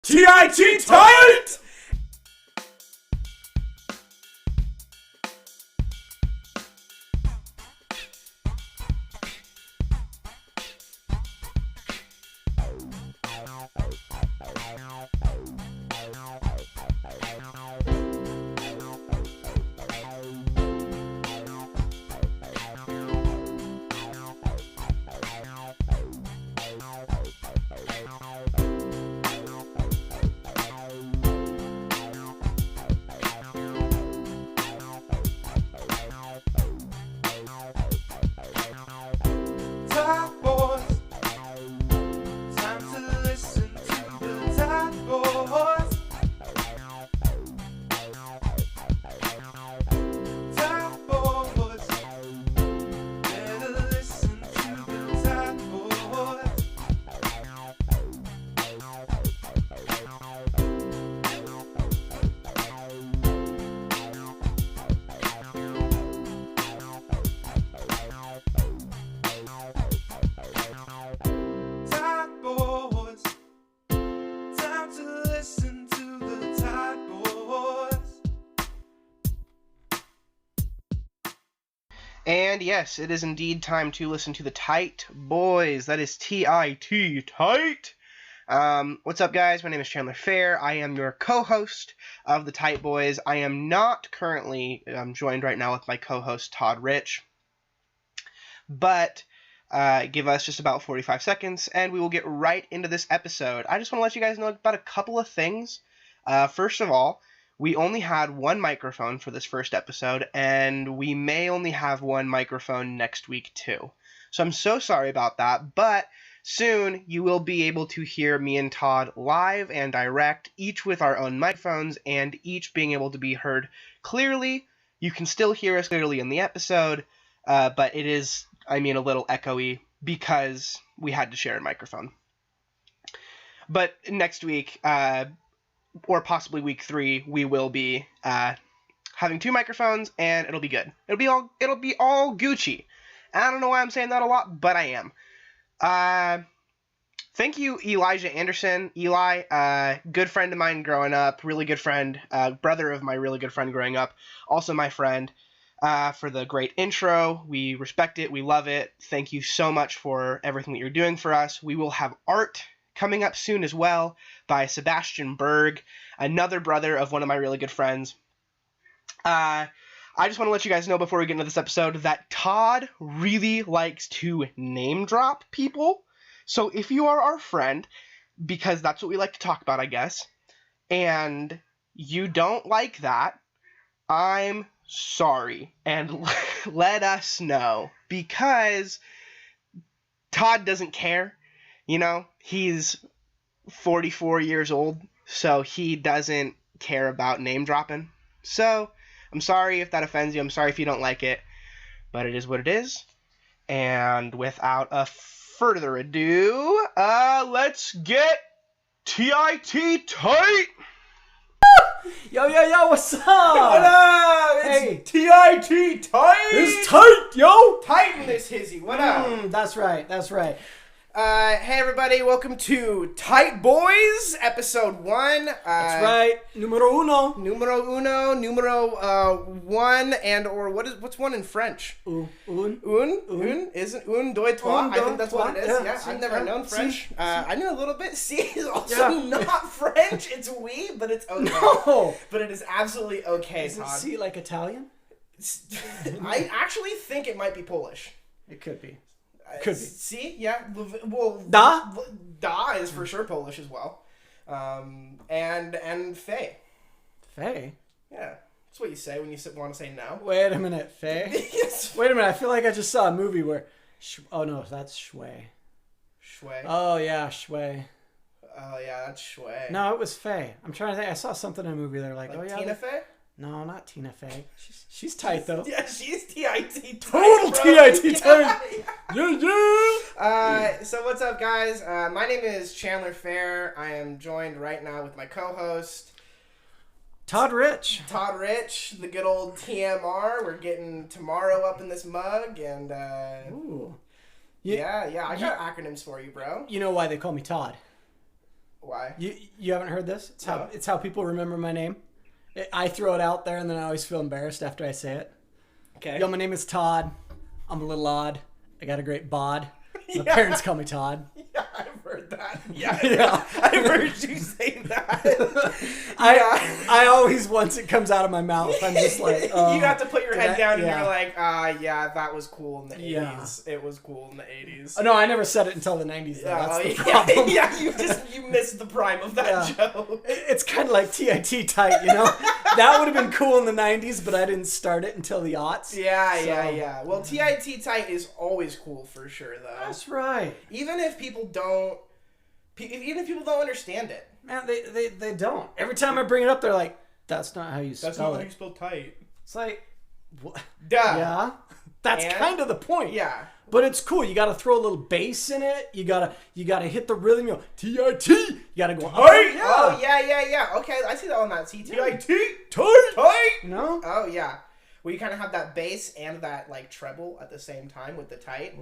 TIT TIT! And yes, it is indeed time to listen to the TIT BOYZ. That is T-I-T, TIT. What's up, guys? My name is Chandler Fair. I am your co-host of the TIT BOYZ. I am not currently joined right now with my co-host, Todd Rich. But give us just about 45 seconds, and we will get right into this episode. I just want to let you guys know about a couple of things. First of all, we only had one microphone for this first episode, and we may only have one microphone next week too. So I'm so sorry about that, but soon you will be able to hear me and Todd live and direct, each with our own microphones and each being able to be heard clearly. You can still hear us clearly in the episode, but it is, a little echoey because we had to share a microphone. But next week, or possibly week 3, we will be having 2 microphones, and it'll be good. It'll be all Gucci. I don't know why I'm saying that a lot, but I am. Thank you, Elijah Anderson. Eli, good friend of mine growing up, really good friend, brother of my really good friend growing up, also my friend, for the great intro. We respect it. We love it. Thank you so much for everything that you're doing for us. We will have art coming up soon as well by Sebastian Berg, another brother of one of my really good friends. I just want to let you guys know before we get into this episode that Todd really likes to name drop people. So if you are our friend, because that's what we like to talk about, I guess, and you don't like that, I'm sorry, and let us know, because Todd doesn't care. He's 44 years old, so he doesn't care about name dropping. So, I'm sorry if that offends you. I'm sorry if you don't like it, but it is what it is. And without a further ado, let's get TIT tight! Yo, what's up? What up? It's TIT tight! It's tight, yo! Tighten this hizzy, what up? That's right. Hey everybody, welcome to TIT BOYZ, episode 1. That's right. Numero uno. Numero 1, and or what's 1 in French? Un. Isn't un, deux, trois? Un, I think that's what it is. yeah, I've never known French. I knew a little bit. Si is also Yeah. not French. It's oui, but it's okay. No. But it is absolutely okay, Is it Todd. C like Italian? I actually think it might be Polish. It could be. Could be. See, yeah. Well, Da? Da is for sure Polish as well. And Faye. Faye? Yeah. That's what you say when you want to say no. Wait a minute, Faye? Yes. Wait a minute, I feel like I just saw a movie where... Oh, no, that's Shui. Shui. Oh, yeah, Shui. Oh, yeah, that's Shui. No, it was Faye. I'm trying to think. I saw something in a movie. They're like, Like oh, yeah. Tina Fey? No, not Tina Fey. She's tight, though. Yeah, she's TIT. Total TIT tight. Yeah. So what's up, guys? My name is Chandler Fair. I am joined right now with my co-host Todd Rich. Todd Rich, the good old TMR. We're getting tomorrow up in this mug, and Ooh. yeah, I got acronyms for you, bro. You know why they call me Todd? Why? You haven't heard this? It's how people remember my name. I throw it out there, and then I always feel embarrassed after I say it. Okay. Yo, my name is Todd. I'm a little odd. I got a great bod. My parents call me Todd. Yeah, I've heard that. Yeah, I've heard you say that. I always, once it comes out of my mouth, I'm just like, you have to put your head down and yeah. you're like, yeah, that was cool in the 80s. It was cool in the 80s. No, I never said it until the 90s, though. That's the problem. Yeah, you missed the prime of that joke. It's kind of like TIT tight, you know? That would have been cool in the 90s, but I didn't start it until the aughts. Yeah. Well, TIT tight is always cool for sure, though. That's right. Even if people don't understand it. Man, they don't. Every time I bring it up, they're like, that's not how you spell it. That's not how you spell tight. It's like, what? Duh. Yeah. That's kind of the point. Yeah. But it's cool. You got to throw a little bass in it. You gotta hit the rhythm. You know, TIT. You got to go up. Oh, yeah. Okay, I see that on that CT. TIT. Tight. You know? Oh, yeah. Where you kind of have that bass and that like treble at the same time with the tight.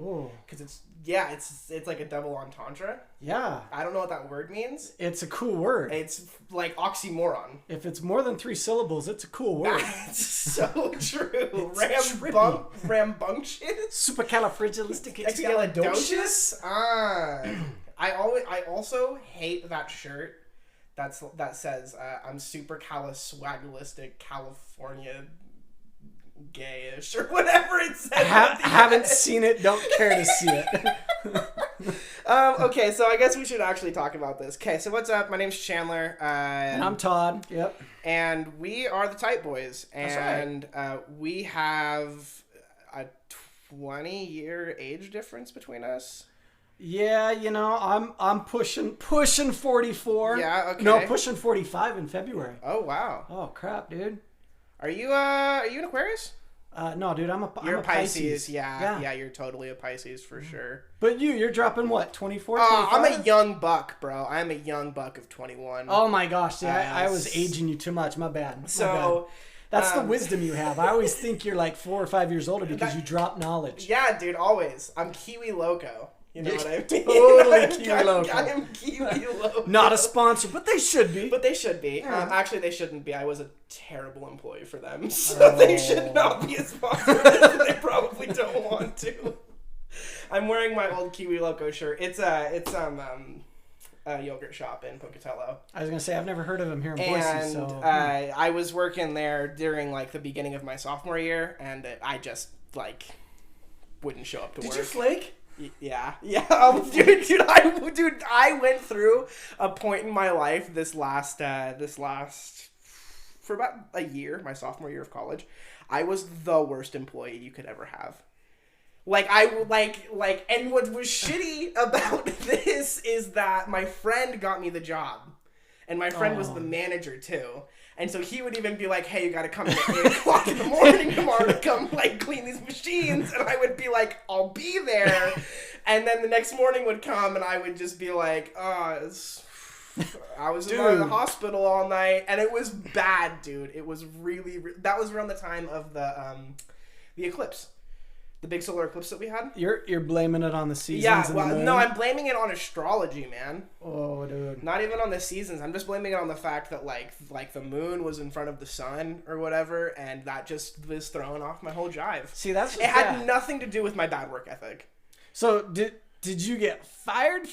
Because it's like a double entendre. Yeah. I don't know what that word means. It's a cool word. It's like oxymoron. If it's more than 3 syllables, it's a cool word. That's so true. Rambunctious. Supercalifragilisticexpialidocious. I also hate that shirt. That says I'm supercalifragilistic California gayish or whatever it says. Haven't seen it. Don't care to see it. Okay, so I guess we should actually talk about this. Okay, so what's up? My name's Chandler. And I'm Todd. Yep. And we are the TIT BOYZ. And That's right. We have a 20-year age difference between us. Yeah, you know, I'm pushing 44. Yeah, okay. No, pushing 45 in February. Oh, wow. Oh, crap, dude. Are you an Aquarius? No, dude, I'm a Pisces. Yeah, you're totally a Pisces for sure. But you're dropping what, 24, 25? I'm a young buck, bro. I'm a young buck of 21. Oh my gosh, see, I was aging you too much. My bad. That's the wisdom you have. I always think you're like 4 or 5 years older because you drop knowledge. Yeah, dude, always. I'm Kiwi Loco. You know what I mean? Totally Kiwi Loco. I am Kiwi Loco. Not a sponsor, but they should be. Yeah. Actually, they shouldn't be. I was a terrible employee for them, so they should not be a sponsor. They probably don't want to. I'm wearing my old Kiwi Loco shirt. It's a yogurt shop in Pocatello. I was gonna say I've never heard of them here in Boise. So I was working there during like the beginning of my sophomore year, and I just like wouldn't show up to work. Did you flake? Yeah. Dude, I went through a point in my life this last for about a year, my sophomore year of college. I was the worst employee you could ever have. And what was shitty about this is that my friend got me the job, and my friend was the manager too. And so he would even be like, hey, you got to come in at 8 o'clock in the morning tomorrow to come, like, clean these machines. And I would be like, I'll be there. And then the next morning would come, and I would just be like, I was in the hospital all night. And it was bad, dude. It was really that was around the time of the eclipse. The big solar eclipse that we had. You're blaming it on the seasons. Yeah, well, no, I'm blaming it on astrology, man. Oh, dude. Not even on the seasons. I'm just blaming it on the fact that like the moon was in front of the sun or whatever, and that just was throwing off my whole jive. See, it had nothing to do with my bad work ethic. So did you get fired,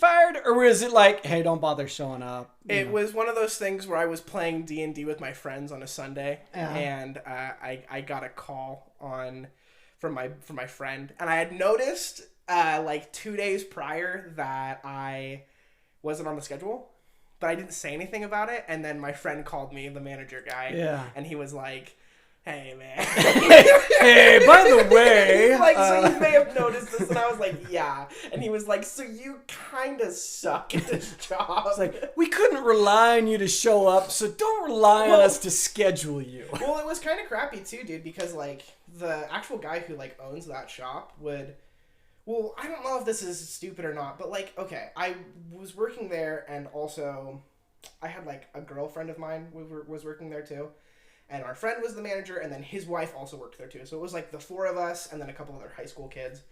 or was it like, hey, don't bother showing up? It was one of those things where I was playing D&D with my friends on a Sunday, and I got a call from my friend, and I had noticed like 2 days prior that I wasn't on the schedule, but I didn't say anything about it. And then my friend called me, the manager guy, and he was like, hey man, hey, by the way, so you may have noticed this. And I was like, yeah. And he was like, so you kind of suck at this job. It's like, we couldn't rely on you to show up, so don't rely on us to schedule you. Well, it was kind of crappy too, dude, because like the actual guy who like owns that shop would, well, I don't know if this is stupid or not, but like, okay, I was working there, and also I had like a girlfriend of mine was working there too. And our friend was the manager, and then his wife also worked there too. So it was like the 4 of us, and then a couple other high school kids.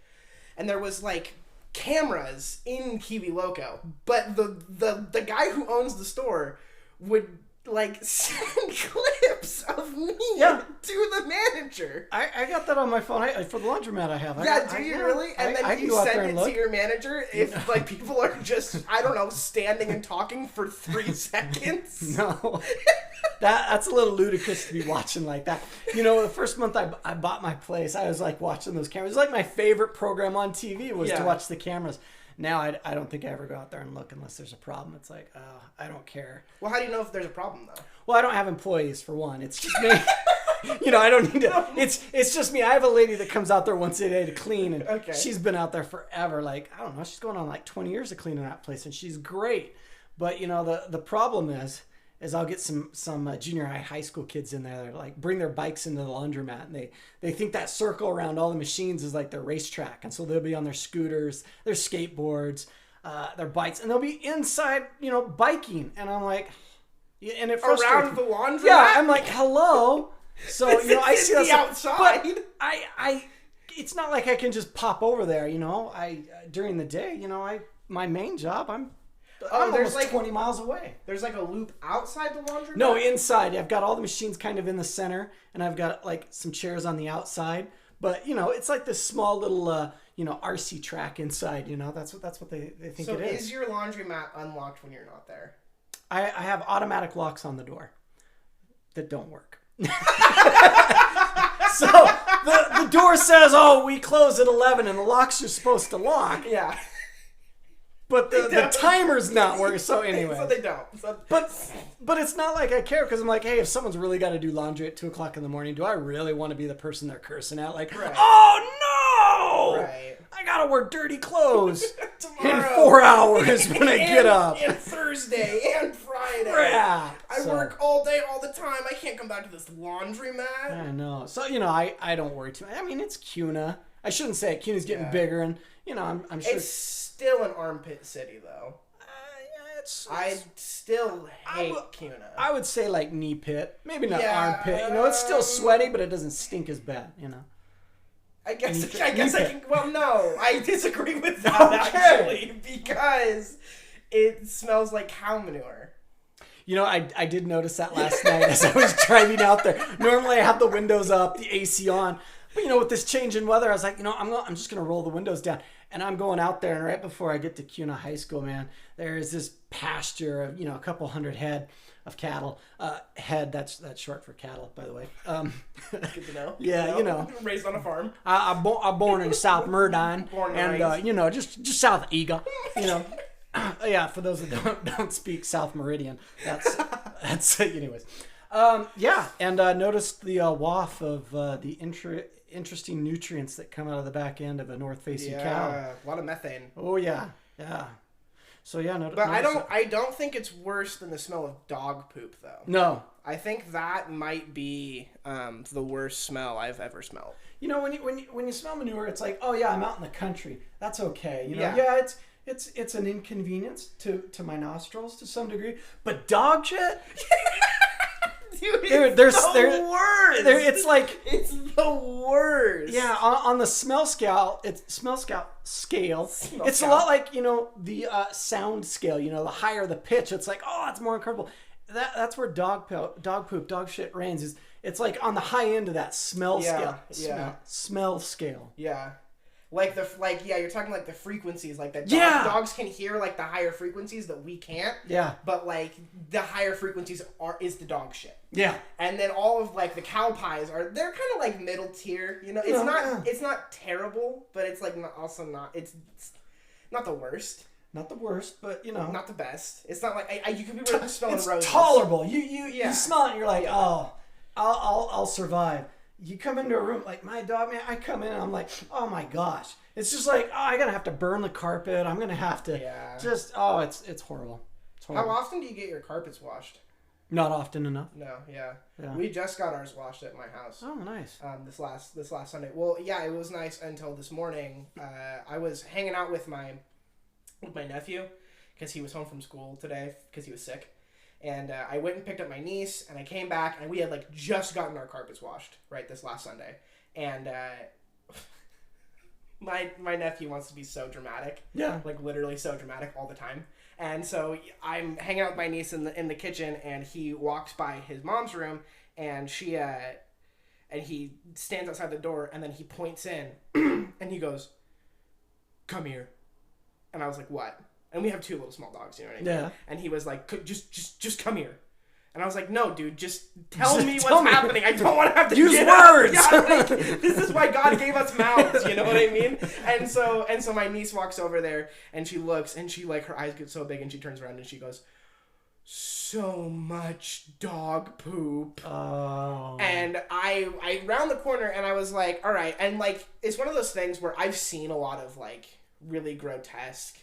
And there was like cameras in Kiwi Loco, but the guy who owns the store would like send clips of me to the manager. I got that on my phone for the laundromat I have. Do you really? And then you send it to your manager if like people are just, I don't know, standing and talking for 3 seconds? No. That's a little ludicrous to be watching like that. You know, the first month I bought my place, I was like watching those cameras. It was like my favorite program on TV was to watch the cameras. Now I don't think I ever go out there and look unless there's a problem. It's like, I don't care. Well, how do you know if there's a problem though? Well, I don't have employees for one. It's just me. You know, I don't need to. It's just me. I have a lady that comes out there once a day to clean, and she's been out there forever. Like, I don't know, she's going on like 20 years of cleaning that place, and she's great. But you know, the problem is I'll get some junior high school kids in there that like bring their bikes into the laundromat, and they think that circle around all the machines is like their racetrack, and so they'll be on their scooters, their skateboards, their bikes, and they'll be inside, you know, biking, and I'm like, and it frustrates around me. the laundromat. Yeah, I'm like, hello. So you know, I see that outside. But I it's not like I can just pop over there. You know, during the day, you know, my main job, I'm almost like 20 miles away. There's like a loop outside the laundromat? No, inside. I've got all the machines kind of in the center, and I've got like some chairs on the outside. But, you know, it's like this small little, you know, RC track inside, you know. That's what they think it is. So is your laundromat unlocked when you're not there? I have automatic locks on the door that don't work. So the door says, oh, we close at 11, and the locks are supposed to lock. Yeah. But the timer's not working, so anyway. So they don't. But it's not like I care, because I'm like, hey, if someone's really got to do laundry at 2 o'clock in the morning, do I really want to be the person they're cursing at? Like, oh, no! Right. I got to wear dirty clothes tomorrow. In 4 hours when I get up. And Thursday and Friday. Crap. I work all day, all the time. I can't come back to this laundromat. I know. So, you know, I don't worry too much. I mean, it's CUNA. I shouldn't say it. CUNA's getting bigger, and, you know, I'm sure. It's still an armpit city, though. I still hate CUNA. I would say like knee pit, maybe not armpit. You know, it's still sweaty, but it doesn't stink as bad. You know. I guess I can. Well, no, I disagree with that actually, because it smells like cow manure. You know, I did notice that last night as I was driving out there. Normally, I have the windows up, the AC on, but you know, with this change in weather, I was like, you know, I'm just gonna roll the windows down. And I'm going out there, and right before I get to CUNA High School, man, there's this pasture of, you know, a couple hundred head of cattle. That's short for cattle, by the way. Good to know. Yeah, you know. Raised on a farm. I'm born in South Murdine, and you know, just south of Eagle. You know, yeah. For those that don't speak South Meridian, that's anyways. Yeah, and noticed the waft of the interesting nutrients that come out of the back end of a north-facing cow. A lot of methane. Oh yeah. So yeah, but I don't think it's worse than the smell of dog poop though. No, I think that might be the worst smell I've ever smelled. You know, when you smell manure, it's like, oh yeah, I'm out in the country. That's okay. You know, it's an inconvenience to my nostrils to some degree, but dog shit. Dude, they're the worst. It's like it's the worst. Yeah, on the smell scale, it's a lot like, you know, the sound scale. You know, the higher the pitch, it's like, oh, it's more uncomfortable. That's where dog poop, dog shit reigns. It's like on the high end of that smell scale. Smell scale. Yeah. You're talking like the frequencies, like that. Dogs can hear like the higher frequencies that we can't. Yeah. But like the higher frequencies is the dog shit. Yeah. And then all of like the cow pies they're kind of like middle tier. You know, it's not terrible, but it's like it's not the worst. Not the worst, but you know, not the best. It's not like you could be smelling roses. It's tolerable. You smell it, and you're like, oh, I'll survive. You come into a room like my dog, man. I come in and I'm like, oh my gosh, it's just like, oh, I'm gonna have to burn the carpet. I'm gonna have to it's horrible. It's horrible. How often do you get your carpets washed? Not often enough. No, yeah. We just got ours washed at my house. Oh, nice. This last Sunday. Well, yeah, it was nice until this morning. I was hanging out with my nephew because he was home from school today because he was sick. And I went and picked up my niece, and I came back, and we had like just gotten our carpets washed, right, this last Sunday. And my nephew wants to be so dramatic. Yeah. Like literally so dramatic all the time. And so I'm hanging out with my niece in the kitchen, and he walks by his mom's room, and he stands outside the door, and then he points in, and he goes, "Come here." And I was like, "What?" And we have 2 little small dogs, you know what I mean? Yeah. And he was like, just come here." And I was like, "No, dude, just tell me what's happening. I don't want to have to use words." Yeah, like, this is why God gave us mouths, you know what I mean? And so my niece walks over there, and she looks, and she like her eyes get so big, and she turns around and she goes, "So much dog poop." Oh. And I round the corner, and I was like, all right. And like, it's one of those things where I've seen a lot of like really grotesque,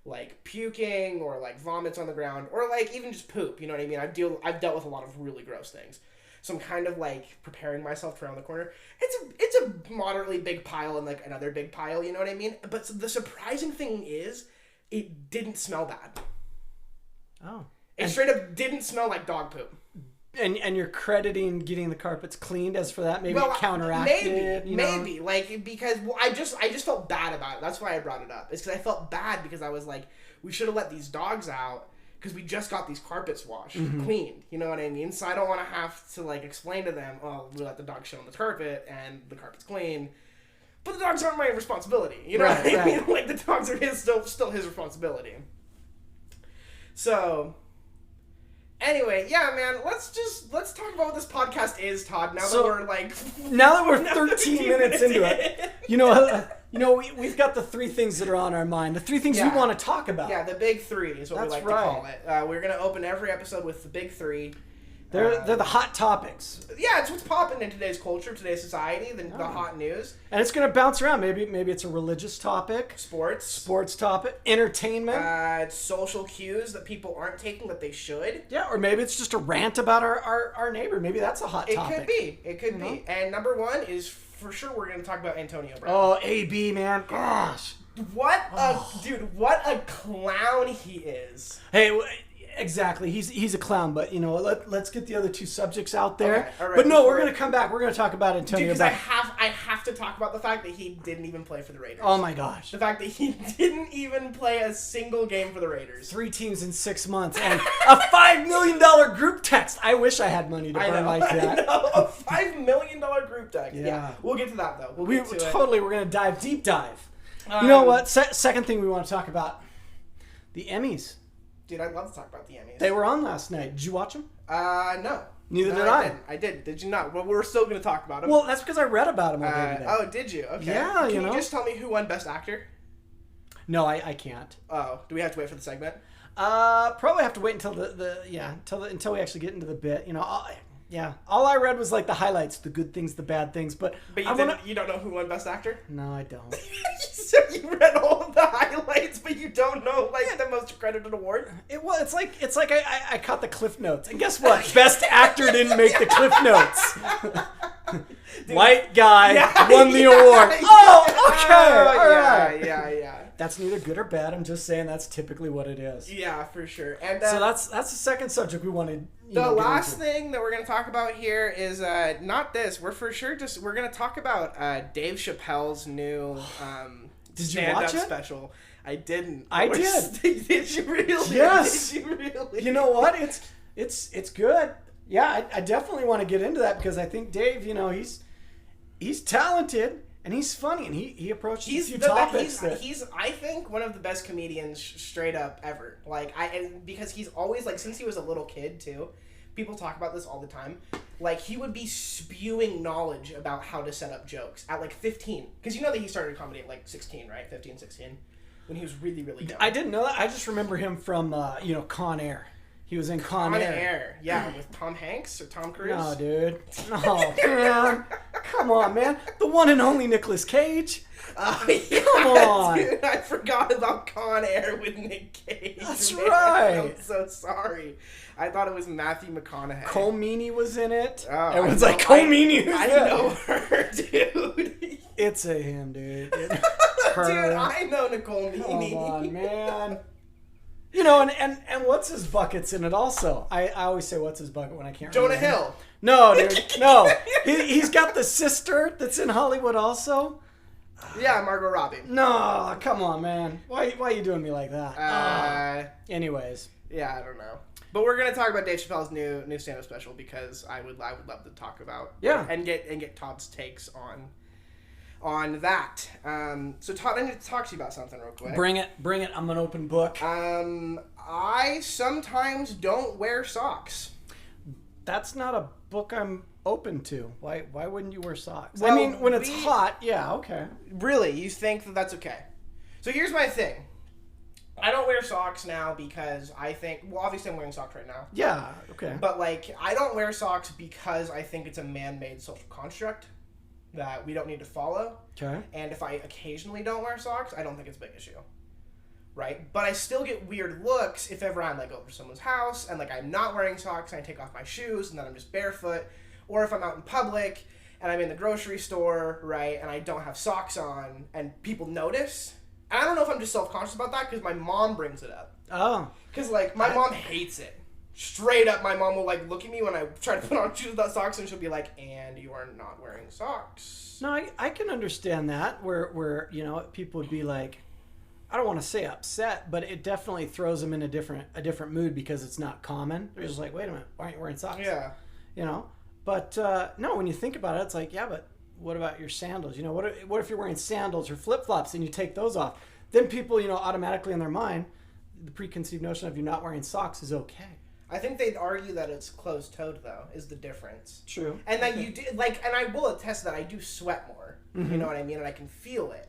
like puking or like vomits on the ground, or like even just poop, you know what I mean? I've dealt with a lot of really gross things. So I'm kind of like preparing myself to round the corner. It's a moderately big pile and like another big pile, you know what I mean? But the surprising thing is it didn't smell bad. Oh. It straight up didn't smell like dog poop. And you're crediting getting the carpets cleaned as for that? Maybe it counteracted? Maybe. Like, because I just felt bad about it. That's why I brought it up. It's because I felt bad because I was like, we should have let these dogs out because we just got these carpets washed, cleaned. You know what I mean? So I don't want to have to, like, explain to them, oh, we let the dog shit on the carpet and the carpet's clean. But the dogs aren't my responsibility. You know what I mean? Like, the dogs are still his responsibility. So... Anyway, yeah, man, let's talk about what this podcast is, Todd. Now that we're 13 minutes into it. We've got the 3 things that are on our mind. The 3 things we want to talk about. Yeah, the big 3 is what we like to call it. We're gonna open every episode with the big 3. They're the hot topics. Yeah, it's what's popping in today's culture, today's society, the hot news. And it's going to bounce around. Maybe it's a religious topic. Sports topic. Entertainment. It's social cues that people aren't taking that they should. Yeah, or maybe it's just a rant about our neighbor. Maybe that's a hot topic. It could be. And number 1 is, for sure, we're going to talk about Antonio Brown. Oh, AB, man. Gosh. What a clown he is. Hey... Exactly. He's a clown, but let's get the other 2 subjects out there. Okay, all right, but no, we're gonna come back. We're gonna talk about Antonio. Because I have to talk about the fact that he didn't even play for the Raiders. Oh my gosh. The fact that he didn't even play a single game for the Raiders. 3 teams in 6 months and a $5 million group text. I wish I had money to burn like that. I know, a $5 million group text. Yeah. We'll get to that though. We're gonna deep dive. You know what? Second thing we want to talk about, the Emmys. Dude, I'd love to talk about the Emmys. They were on last night. Did you watch them? No. Neither did I. I did. Did you not? Well, we're still going to talk about them. Well, that's because I read about them already. Oh, did you? Okay. Yeah, Can you just tell me who won Best Actor? No, I can't. Oh, do we have to wait for the segment? Probably have to wait until until we actually get into the bit. All I read was like the highlights, the good things, the bad things. But you don't know who won Best Actor? No, I don't. So you read all of the highlights, but you don't know the most accredited award? It's like I caught the Cliff Notes, and guess what? Best Actor didn't make the Cliff Notes. Dude, White guy won the award. Oh, okay, all right. Yeah. That's neither good or bad. I'm just saying that's typically what it is. Yeah, for sure. And so that's the second subject we wanted. The last thing that we're going to talk about here is not this. We're for sure we're going to talk about Dave Chappelle's new stand-up special. I didn't. I did. Did you really? Yes. Did you really? You know what? It's good. Yeah, I definitely want to get into that because I think Dave, he's talented. And he's funny, and he approaches a few topics. He's I think one of the best comedians straight up ever. Because he's always since he was a little kid too. People talk about this all the time. He would be spewing knowledge about how to set up jokes at 15. Because you know that he started comedy at 16, right? 15, 16. When he was really, really young. I didn't know that. I just remember him from Con Air. He was in Con Air. Yeah, with Tom Hanks or Tom Cruise. No, dude. No, man. Come on, man. The one and only Nicolas Cage. Yeah, come on. Dude, I forgot about Con Air with Nick Cage. That's right. I'm so sorry. I thought it was Matthew McConaughey. Cole Meany was in it. Oh, everyone's like, Cole Meany. I know her, dude. It's a him, dude. Dude, I know Nicole Meany. Come on, man. And what's his bucket's in it also. I always say what's his bucket when I can't remember. Jonah Hill. No, dude. No. He's got the sister that's in Hollywood also. Yeah, Margot Robbie. No, come on, man. Why are you doing me like that? Anyways. Yeah, I don't know. But we're gonna talk about Dave Chappelle's new stand-up special because I would love to talk about and get Todd's takes on that. So Todd, I need to talk to you about something real quick. Bring it. I'm an open book. I sometimes don't wear socks. That's not a book I'm open to. Why wouldn't you wear socks? Well, I mean, when it's hot, yeah, okay. Really? You think that that's okay? So here's my thing. I don't wear socks now because I think... Well, obviously I'm wearing socks right now. Yeah, okay. But, like, I don't wear socks because I think it's a man-made social construct that we don't need to follow. Okay. And if I occasionally don't wear socks, I don't think it's a big issue. Right? But I still get weird looks if ever I'm, like, over someone's house and, like, I'm not wearing socks and I take off my shoes and then I'm just barefoot. Or if I'm out in public and I'm in the grocery store, right, and I don't have socks on and people notice... And I don't know if I'm just self-conscious about that because my mom brings it up. Oh. Because, like, my mom hates it. Straight up, my mom will, like, look at me when I try to put on shoes without socks, and she'll be like, and you are not wearing socks. No, I can understand that, where you know, people would be like, I don't want to say upset, but it definitely throws them in a different mood because it's not common. They're just like, wait a minute, why aren't you wearing socks? Yeah. You know? But, no, when you think about it, it's like, yeah, but... What about your sandals? You know, what if you're wearing sandals or flip-flops and you take those off? Then people, you know, automatically in their mind, the preconceived notion of you not wearing socks is okay. I think they'd argue that it's closed-toed, though, is the difference. True. And that you do, like, and I will attest that I do sweat more. Mm-hmm. You know what I mean? And I can feel it.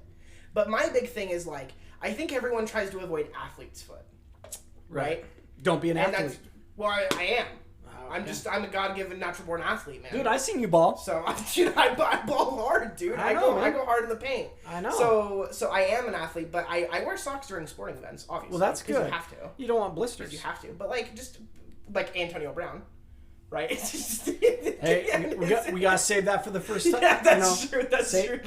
But my big thing is, like, I think everyone tries to avoid athlete's foot. Right? Don't be an athlete. Well, I am. I'm a God-given, natural-born athlete, man. Dude, I seen you ball. So, I ball hard, dude. I go hard in the paint. I know. So I am an athlete, but I wear socks during sporting events, obviously. Well, that's good. You have to. You don't want blisters. You have to. But, like, just, like Antonio Brown, right? It's just... Hey, we got to save that for the first time. Yeah, that's true. That's true.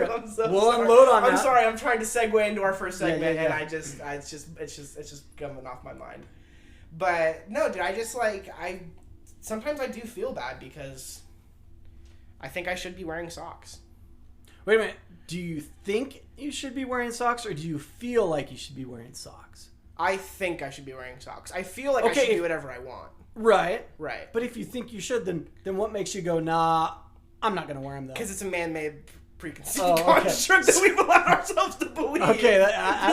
I'm so we'll sorry. unload on that. I'm sorry. I'm trying to segue into our first segment, yeah. and it's just coming off my mind. But, no, dude, I just, like, sometimes I do feel bad because I think I should be wearing socks. Wait a minute. Do you think you should be wearing socks or do you feel like you should be wearing socks? I think I should be wearing socks. I feel like I should do whatever I want. Right. Right. But if you think you should, then what makes you go, nah, I'm not going to wear them though? Because it's a man-made preconceived construct that we've allowed ourselves to believe. Okay.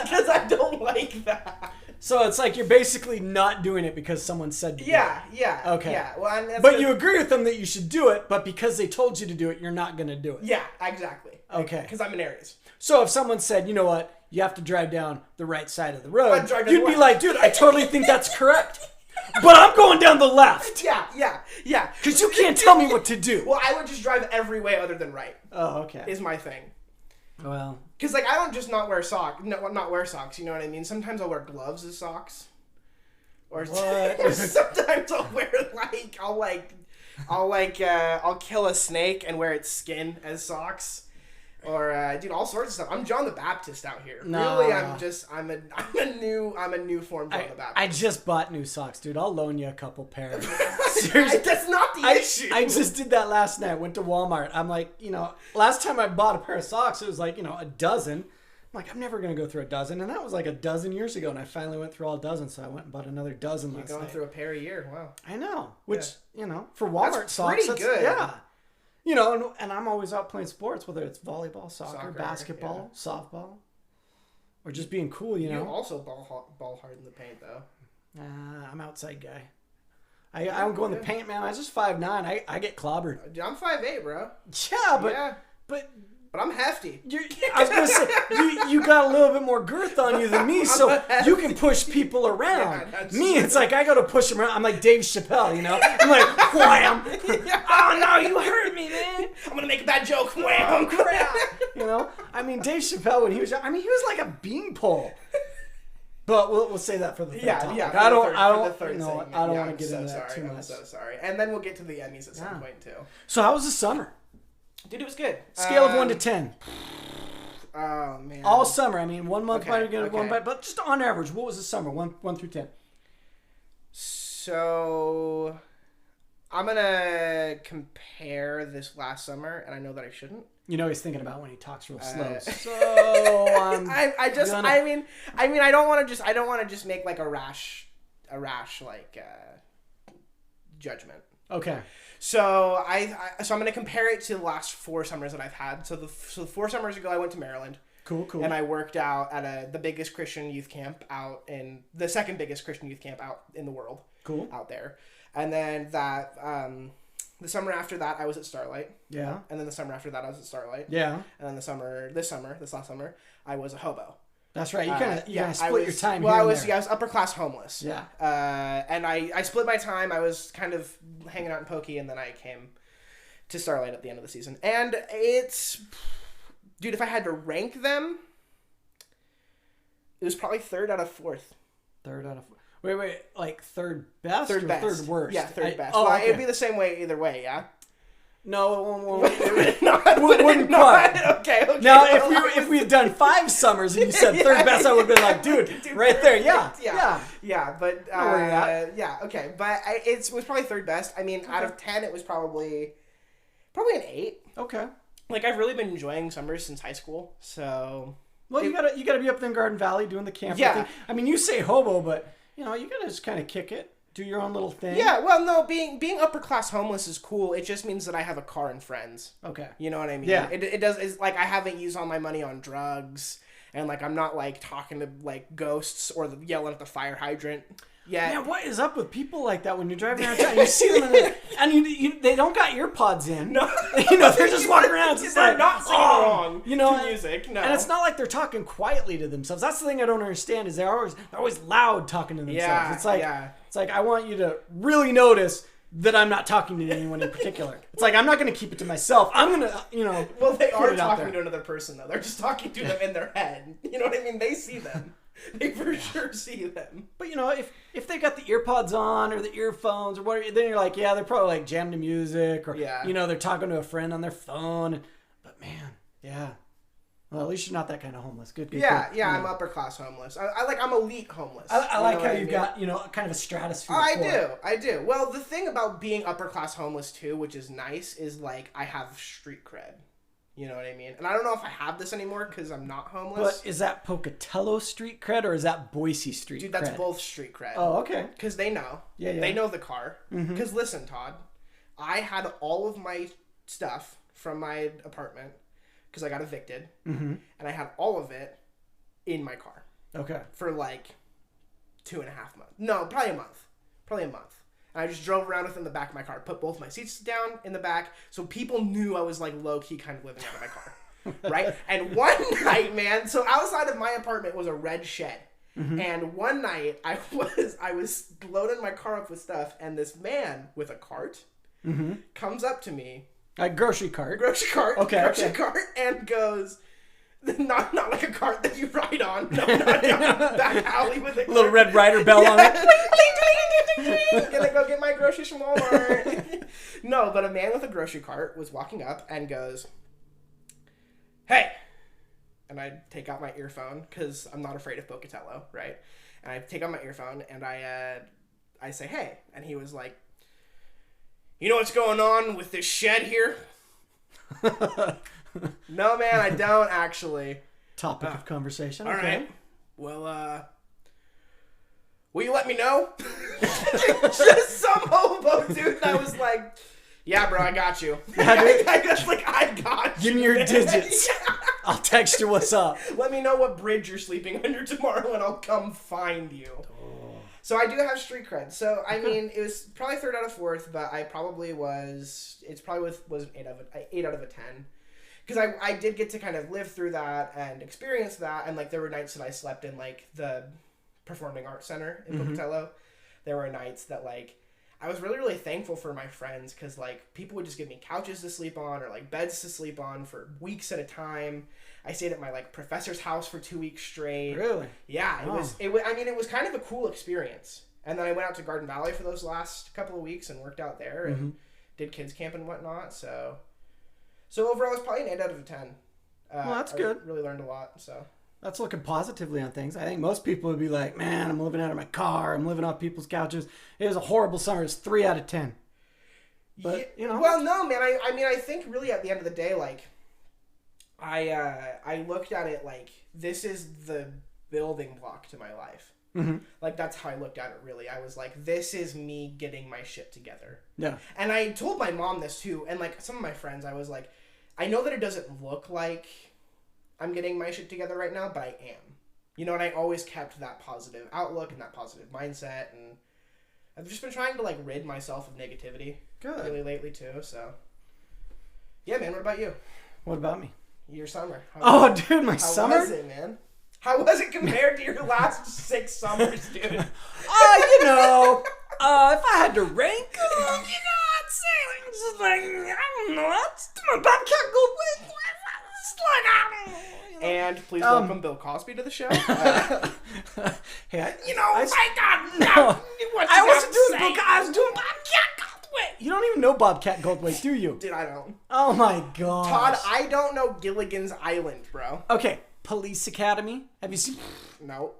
Because I don't like that. So it's like you're basically not doing it because someone said to do it. Yeah. Okay. Yeah. Well, but you agree with them that you should do it, but because they told you to do it, you're not going to do it. Yeah, exactly. Okay. Because I'm an Aries. So if someone said, you know what, you have to drive down the right side of the road, you'd be like, dude, I totally think that's correct. But I'm going down the left. Yeah. Because you can't tell me what to do. Well, I would just drive every way other than right. Oh, okay. Is my thing. Well. Because, like, I don't just not wear socks, you know what I mean? Sometimes I'll wear gloves as socks. Or sometimes I'll wear, like, I'll kill a snake and wear its skin as socks. Or, dude, all sorts of stuff. I'm John the Baptist out here. No. Really, I'm a new form John the Baptist. I just bought new socks, dude. I'll loan you a couple pairs. Seriously. That's not the issue. I just did that last night. Went to Walmart. I'm like, you know, last time I bought a pair of socks, it was like, you know, a dozen. I'm like, I'm never going to go through a dozen. And that was like a dozen years ago. And I finally went through all a dozen. So I went and bought another dozen last night. You're going through a pair a year. Wow. I know. Which, you know, for Walmart socks, pretty good. Yeah. You know, and I'm always out playing sports, whether it's volleyball, soccer basketball, softball, or just being cool, you know. You also ball hard in the paint, though. I'm outside guy. I don't go in the paint, man. I'm just 5'9". I get clobbered. I'm 5'8", bro. Yeah, but I'm hefty. I was gonna say you got a little bit more girth on you than me, so you can push people around. Me, it's like I go to push them around. I'm like Dave Chappelle, you know. I'm like wham! Oh no, you hurt me, man. I'm gonna make a bad joke. Wham! Crap. You know, I mean Dave Chappelle when he was, he was like a beanpole. But we'll say that for the third topic. Yeah. I don't want to get into that too much. I'm so sorry. And then we'll get to the Emmys at some point too. So how was the summer? Dude, it was good. Scale of 1 to 10. Oh man. All summer. I mean, 1 month might have been one bite, but just on average, what was the summer? 1 through 10. So, I'm gonna compare this last summer, and I know that I shouldn't. You know he's thinking about when he talks real slow. So I mean, I don't want to just make like a rash like judgment. Okay. So I'm gonna compare it to the last 4 summers that I've had. So the 4 summers ago, I went to Maryland. Cool. And I worked out at the biggest Christian youth camp the second biggest Christian youth camp out in the world. Cool. Out there. And then the summer after that, I was at Starlight. Yeah. And then the summer after that, I was at Starlight. Yeah. And then this last summer, I was a hobo. That's right. You kind of split your time. Well, I was upper class homeless. Yeah. And I split my time. I was kind of hanging out in Pokey, and then I came to Starlight at the end of the season. And it's, dude, if I had to rank them, it was probably 3rd out of 4th. 3rd out of 4th. Wait, like 3rd best or best. 3rd worst? Yeah, 3rd best. Oh, well, okay. It'd be the same way either way, yeah? No, it wouldn't quite. Okay. Now, if we had done 5 summers and you said 3rd best, I would have been like, dude, right there, yeah. But okay. But it was probably 3rd best. I mean, out of 10, it was probably an 8. Okay. Like, I've really been enjoying summers since high school, so. Well, you gotta be up there in Garden Valley doing the camper thing. I mean, you say hobo, but you gotta just kind of kick it. Do your own little thing. Yeah, well, no, being upper class homeless is cool. It just means that I have a car and friends. Okay. You know what I mean? Yeah. It's like I haven't used all my money on drugs, and like I'm not like talking to like ghosts or yelling at the fire hydrant. Yeah. Man, what is up with people like that when you're driving around town? You see them and they don't got ear pods in. No. They're just walking around. They're not singing along to music. No. And it's not like they're talking quietly to themselves. That's the thing I don't understand is they're always loud talking to themselves. Yeah, it's like I want you to really notice that I'm not talking to anyone in particular. It's like I'm not going to keep it to myself. I'm going to, Well, they are talking to another person though. They're just talking to them in their head. You know what I mean? They see them. They for sure see them. But if they got the ear pods on or the earphones or whatever, then you're like, yeah, they're probably like jamming to music or they're talking to a friend on their phone. But man, yeah. Well, at least you're not that kind of homeless. Good. I'm upper class homeless. I'm elite homeless. I like how you've got kind of a stratosphere. I do. Well, the thing about being upper class homeless too, which is nice, is like I have street cred. You know what I mean? And I don't know if I have this anymore because I'm not homeless. But is that Pocatello street cred or is that Boise street cred? Dude, that's both street cred. Oh, okay. Because they know. Yeah. They know the car. Because listen, Todd, I had all of my stuff from my apartment because I got evicted. And I had all of it in my car. Okay. For like 2.5 months. No, probably a month. And I just drove around with it in the back of my car, put both my seats down in the back, so people knew I was like low-key kind of living out of my car, right? And one night, man, so outside of my apartment was a red shed. And one night, I was loading my car up with stuff, and this man with a cart comes up to me. A grocery cart. Okay. Cart, and goes... Not like a cart that you ride on. No, not down the back alley with a little Red Rider bell on it. Gonna go get my groceries from Walmart. No, but a man with a grocery cart was walking up and goes, "Hey!" And I take out my earphone because I'm not afraid of Pocatello, right? And I take out my earphone and I say, "Hey!" And he was like, "You know what's going on with this shed here?" No, man, I don't actually. Topic of conversation. All right. Well, will you let me know? Just some hobo dude that was like, yeah, bro, I got you. I got you. Give me your digits. I'll text you what's up. Let me know what bridge you're sleeping under tomorrow and I'll come find you. So I do have street cred. So, I mean, it was probably 3rd out of 4th, but I probably was an 8 out of a 10. Because I did get to kind of live through that and experience that. And, like, there were nights that I slept in, like, the Performing Arts Center in Pocatello. There were nights that, like, I was really, really thankful for my friends because, like, people would just give me couches to sleep on or, like, beds to sleep on for weeks at a time. I stayed at my, like, professor's house for 2 weeks straight. Really? Yeah. It was kind of a cool experience. And then I went out to Garden Valley for those last couple of weeks and worked out there and did kids camp and whatnot, So overall, it's probably an 8 out of a 10. Well, that's good. Really learned a lot, so. That's looking positively on things. I think most people would be like, man, I'm living out of my car. I'm living off people's couches. It was a horrible summer. It's 3 out of 10. But, you know. Well, no, man. I mean, I think really at the end of the day, like, I looked at it like, this is the building block to my life. Mm-hmm. Like, that's how I looked at it, really. I was like, this is me getting my shit together. Yeah. And I told my mom this, too. And, like, some of my friends, I was like, I know that it doesn't look like I'm getting my shit together right now, but I am. You know, and I always kept that positive outlook and that positive mindset. And I've just been trying to, like, rid myself of negativity. Good. Really lately, too, so. Yeah, man, what about you? What about me? Your summer. Dude, my summer? How was it, man? How was it compared to your last 6 summers, dude? You know, if I had to rank them, I'd say, like, just like, I don't know, that's my Bobcat Goldthwait. It's like, you know. And please welcome Bill Cosby to the show. Hey, I wasn't doing Bill. I was doing Bobcat Goldthwait. You don't even know Bobcat Goldthwait, do you? Dude, I don't. Oh my god, Todd, I don't know Gilligan's Island, bro. Okay, Police Academy. Have you seen? No.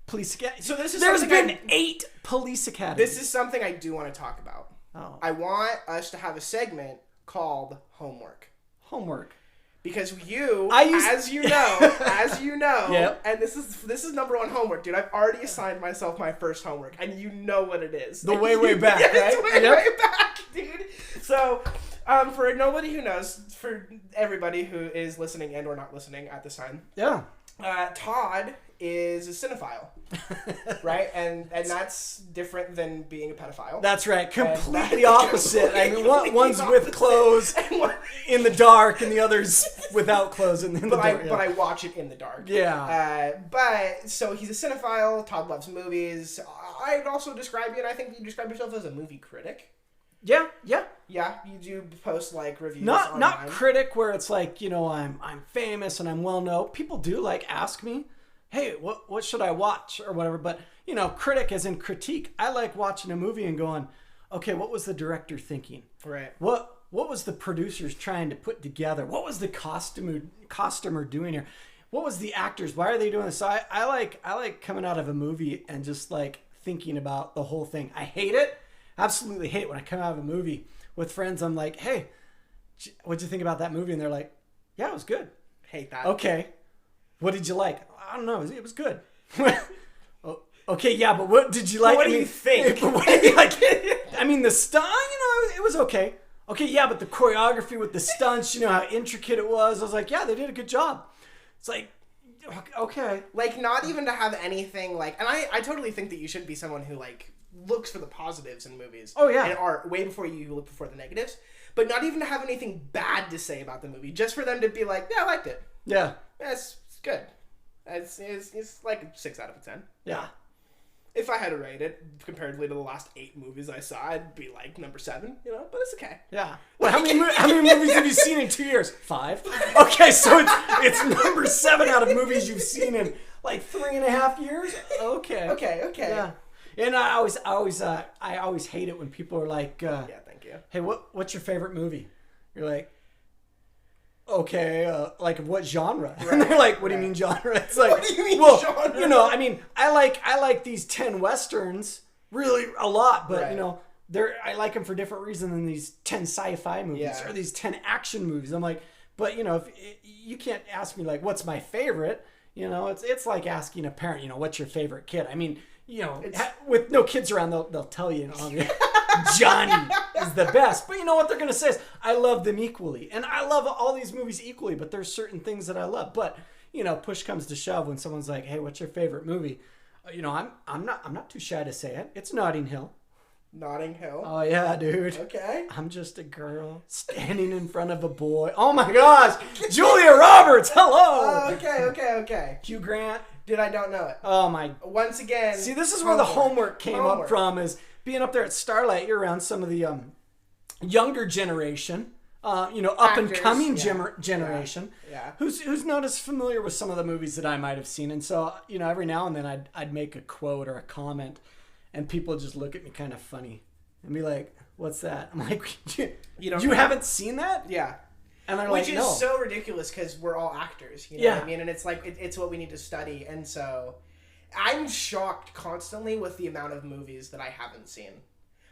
Police Academy. So this is There's been 8 Police Academies. This is something I do want to talk about. Oh. I want us to have a segment called Homework. Homework. Because you, as you know, Yep. and this is number 1 homework, dude. I've already assigned myself my first homework, and you know what it is. The way back, yeah, right? It's way back, dude. So, for nobody who knows, for everybody who is listening and or not listening at this time, Yeah. Todd is a cinephile, right? And that's different than being a pedophile. That's right. Completely opposite. I mean, one's with clothes in the dark, and the other's without clothes in the dark. But I watch it in the dark. Yeah. But so he's a cinephile. Todd loves movies. I'd also describe you, and I think you describe yourself as a movie critic. Yeah. Yeah, you do post like reviews. Not critic where it's like, you know, I'm famous and I'm well known. People do like ask me, hey, what should I watch or whatever. But, you know, critic as in critique. I like watching a movie and going, okay, what was the director thinking? Right. What was the producers trying to put together? What was the costumer doing here? What was the actors? Why are they doing this? So I like coming out of a movie and just like thinking about the whole thing. I hate it. Absolutely hate it when I come out of a movie with friends. I'm like, hey, what'd you think about that movie? And they're like, yeah, it was good. Hate that. Okay. What did you like? I don't know. It was good. Okay, yeah, but what did you like? What do you think? What do you like? I mean, the stunt, you know, it was okay. Okay, yeah, but the choreography with the stunts, you know, how intricate it was. I was like, yeah, they did a good job. It's like, okay. Like, not even to have anything like, and I totally think that you should be someone who like looks for the positives in movies. Oh, yeah. And art way before you look for the negatives. But not even to have anything bad to say about the movie. Just for them to be like, yeah, I liked it. Yeah. Yeah, it's good. It's like a 6 out of 10. Yeah. If I had to rate it comparatively to the last 8 movies I saw, I'd be like number 7, you know, but it's okay. Yeah. Well, how many movies have you seen in 2 years? 5. Okay, so it's number 7 out of movies you've seen in like 3.5 years. Okay. Yeah. And I always hate it when people are like, yeah, thank you. hey, what's your favorite movie? You're like, okay, like what genre? Right. And they're like, what do you mean genre? It's like, what do you mean genre? You know, I mean, I like these 10 westerns really a lot, but right. you know, I like them for different reasons than these 10 sci-fi movies or these 10 action movies. I'm like, but you know, if you can't ask me like, what's my favorite? You know, it's like asking a parent, you know, what's your favorite kid? I mean, you know, with no kids around, they'll tell you, Johnny is the best. But you know what they're going to say is, I love them equally. And I love all these movies equally, but there's certain things that I love. But, you know, push comes to shove when someone's like, hey, what's your favorite movie? You know, I'm not too shy to say it. It's Notting Hill. Notting Hill? Oh, yeah, dude. Okay. I'm just a girl standing in front of a boy. Oh, my gosh. Julia Roberts. Hello. Oh, okay. Hugh Grant. Dude, I don't know it. Oh, my. Once again. See, this is where the homework came up from, is being up there at Starlight. You're around some of the younger generation, you know, up-and-coming generation, who's not as familiar with some of the movies that I might have seen. And so, you know, every now and then I'd make a quote or a comment, and people just look at me kind of funny and be like, what's that? I'm like, you haven't seen that? Yeah. And they're Which like, is no. so ridiculous because we're all actors, you know what I mean? And it's like, it's what we need to study. And so I'm shocked constantly with the amount of movies that I haven't seen.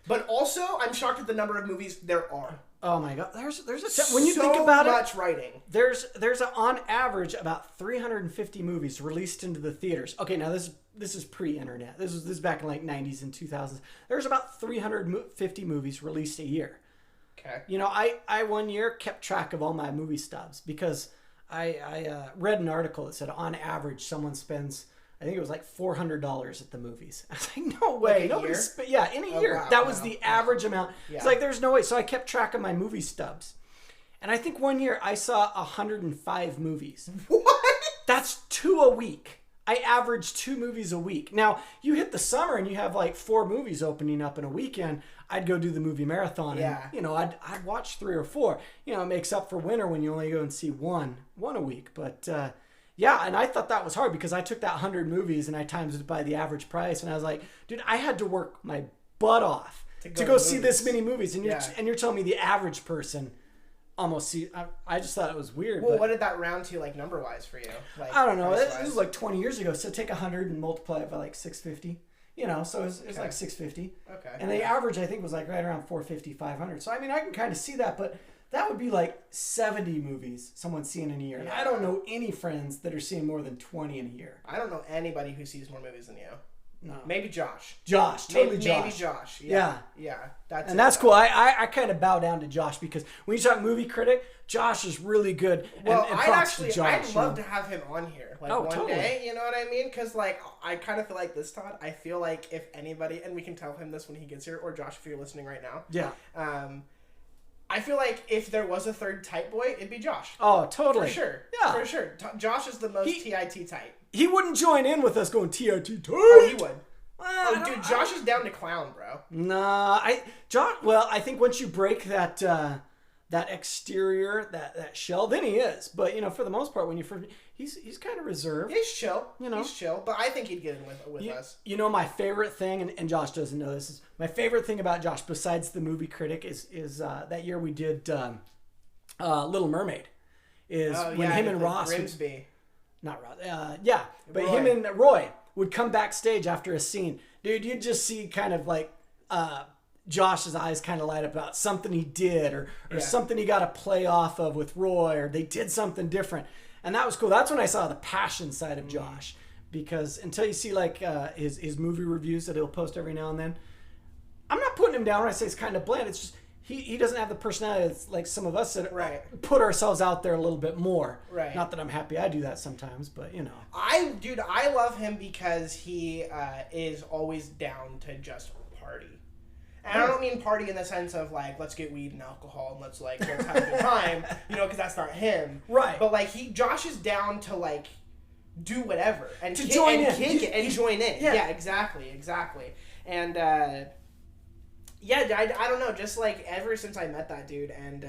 But also, I'm shocked at the number of movies there are. Oh my God! There's when you think about it, so much writing. There's on average about 350 movies released into the theaters. Okay, now this is pre-internet. This is back in like 90s and 2000s. There's about 350 movies released a year. Okay. You know, I one year kept track of all my movie stubs because I read an article that said on average someone spends, I think it was like $400 at the movies. I was like, no way. Like in a year. Wow, that was the average amount. Yeah. It's like, there's no way. So I kept track of my movie stubs. And I think one year I saw 105 movies. What? That's 2 a week. I average 2 movies a week. Now, you hit the summer and you have like 4 movies opening up in a weekend. I'd go do the movie marathon and, you know, I'd watch 3 or 4. You know, it makes up for winter when you only go and see one a week. But, yeah, and I thought that was hard because I took that 100 movies and I times it by the average price. And I was like, dude, I had to work my butt off to go see this many movies. And you're telling me the average person almost see. I just thought it was weird. Well, but what did that round to, like, number-wise for you? Like, I don't know. It was like 20 years ago. So take 100 and multiply it by like 650. You know, so it was like 650. Okay. And the average, I think, was like right around 450, 500. So, I mean, I can kind of see that, but that would be like 70 movies someone's seeing in a year. And I don't know any friends that are seeing more than 20 in a year. I don't know anybody who sees more movies than you. No. Maybe Josh. Totally Josh. Maybe Josh. Yeah. That's cool. I kind of bow down to Josh because when you talk movie critic, Josh is really good. Well, and I'd love to have him on here. Like one totally. day, you know what I mean? Because like I kind of feel like this, Todd. I feel like if anybody, and we can tell him this when he gets here, or Josh, if you're listening right now. Yeah. I feel like if there was a third type boy, it'd be Josh. Oh, totally. For sure. Yeah. For sure. Josh is the most TIT type. He wouldn't join in with us going TIT type. Oh, he would. Dude, Josh is down to clown, bro. Nah, I think once you break that exterior, that shell, then he is. But you know, for the most part, when you first, he's kind of reserved. He's chill. You know, he's chill. But I think he'd get in with us. You know, my favorite thing, and Josh doesn't know this, is my favorite thing about Josh, besides the movie critic, is that year we did Little Mermaid. When him and Ross, Grimsby. Not Ross, but Roy. him and Roy would come backstage after a scene. Dude, you'd just see kind of like Josh's eyes kind of light up about something he did or something he got to play off of with Roy, or they did something different. And that was cool. That's when I saw the passion side of Josh. Because until you see like his movie reviews that he'll post every now and then, I'm not putting him down when I say it's kind of bland. It's just he doesn't have the personality that's like some of us that put ourselves out there a little bit more. Right. Not that I'm happy I do that sometimes, but you know. I love him because he is always down to just party. And I don't mean party in the sense of like, let's get weed and alcohol and let's have a good time, you know, because that's not him. Right. But like Josh is down to like do whatever and join in. Join in. Yeah, exactly. And I don't know, just like ever since I met that dude, and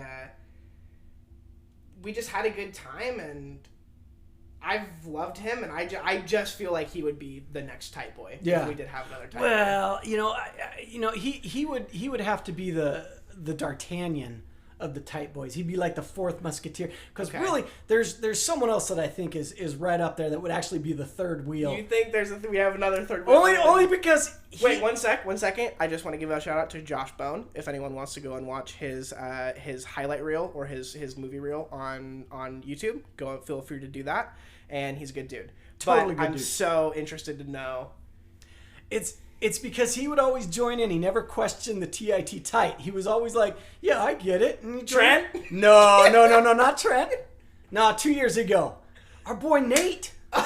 we just had a good time, and I've loved him, and I just feel like he would be the next type boy if we did have another type boy. Well, he would have to be the D'Artagnan of the Type Boys. He'd be like the fourth musketeer, because really there's someone else that I think is right up there that would actually be the third wheel. You think we have another third wheel? Only because wait, one second. I just want to give a shout out to Josh Bone. If anyone wants to go and watch his highlight reel or his movie reel on YouTube, feel free to do that. And he's a good dude. Totally but good I'm dude. so interested to know. It's because he would always join in. He never questioned the TIT tight. He was always like, yeah, I get it. And Trent? No, not Trent. No, 2 years ago. Our boy Nate. Dude.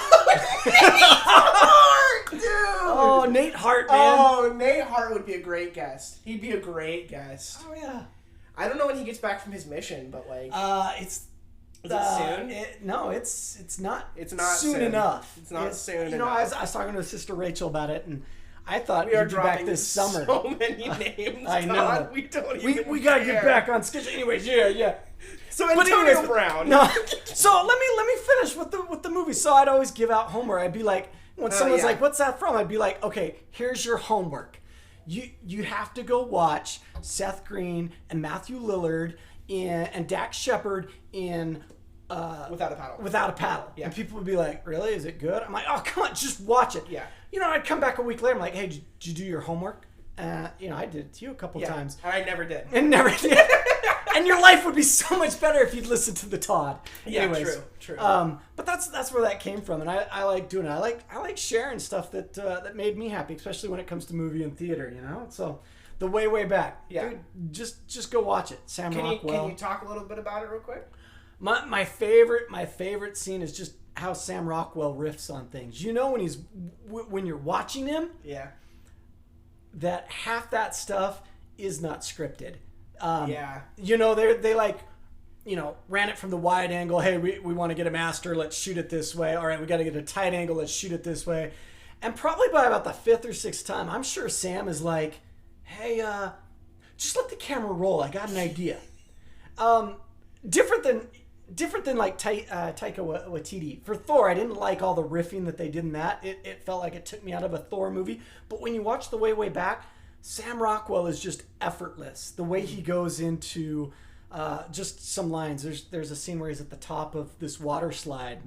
Oh, Nate Hart, man. Oh, Nate Hart would be a great guest. He'd be a great guest. Oh, yeah. I don't know when he gets back from his mission, but like... Is it soon? It's not. It's not soon enough. It's not soon enough. You know, I was talking to his sister Rachel about it, and I thought we are he'd be back this summer. So many names. I know. Todd. We don't even. We gotta get back on schedule. Anyways, yeah. So Antonio Brown. No. So let me finish with the movie. So I'd always give out homework. I'd be like, when someone's like, "What's that from?" I'd be like, "Okay, here's your homework. You have to go watch Seth Green and Matthew Lillard and Dax Shepard in." Without a Paddle. Yeah. And people would be like, really? Is it good? I'm like, oh, come on, just watch it. Yeah. You know, I'd come back a week later. I'm like, hey, did you do your homework? I did it to you a couple times. And I never did. And never did. And your life would be so much better if you'd listened to the Todd. Yeah, Anyways, true. But that's where that came from, and I like doing it. I like sharing stuff that made me happy, especially when it comes to movie and theater. So the way back. Yeah. Dude, just go watch it. Sam Rockwell. Can you talk a little bit about it real quick? My favorite scene is just how Sam Rockwell riffs on things. When you're watching him. Yeah. That half that stuff is not scripted. Yeah. They ran it from the wide angle. Hey, we want to get a master. Let's shoot it this way. All right, we got to get a tight angle. Let's shoot it this way. And probably by about the 5th or 6th time, I'm sure Sam is like, hey, just let the camera roll. I got an idea. Different than like Taika Waititi. For Thor, I didn't like all the riffing that they did in that. It felt like it took me out of a Thor movie. But when you watch The Way Back, Sam Rockwell is just effortless. The way he goes into just some lines. There's a scene where he's at the top of this water slide,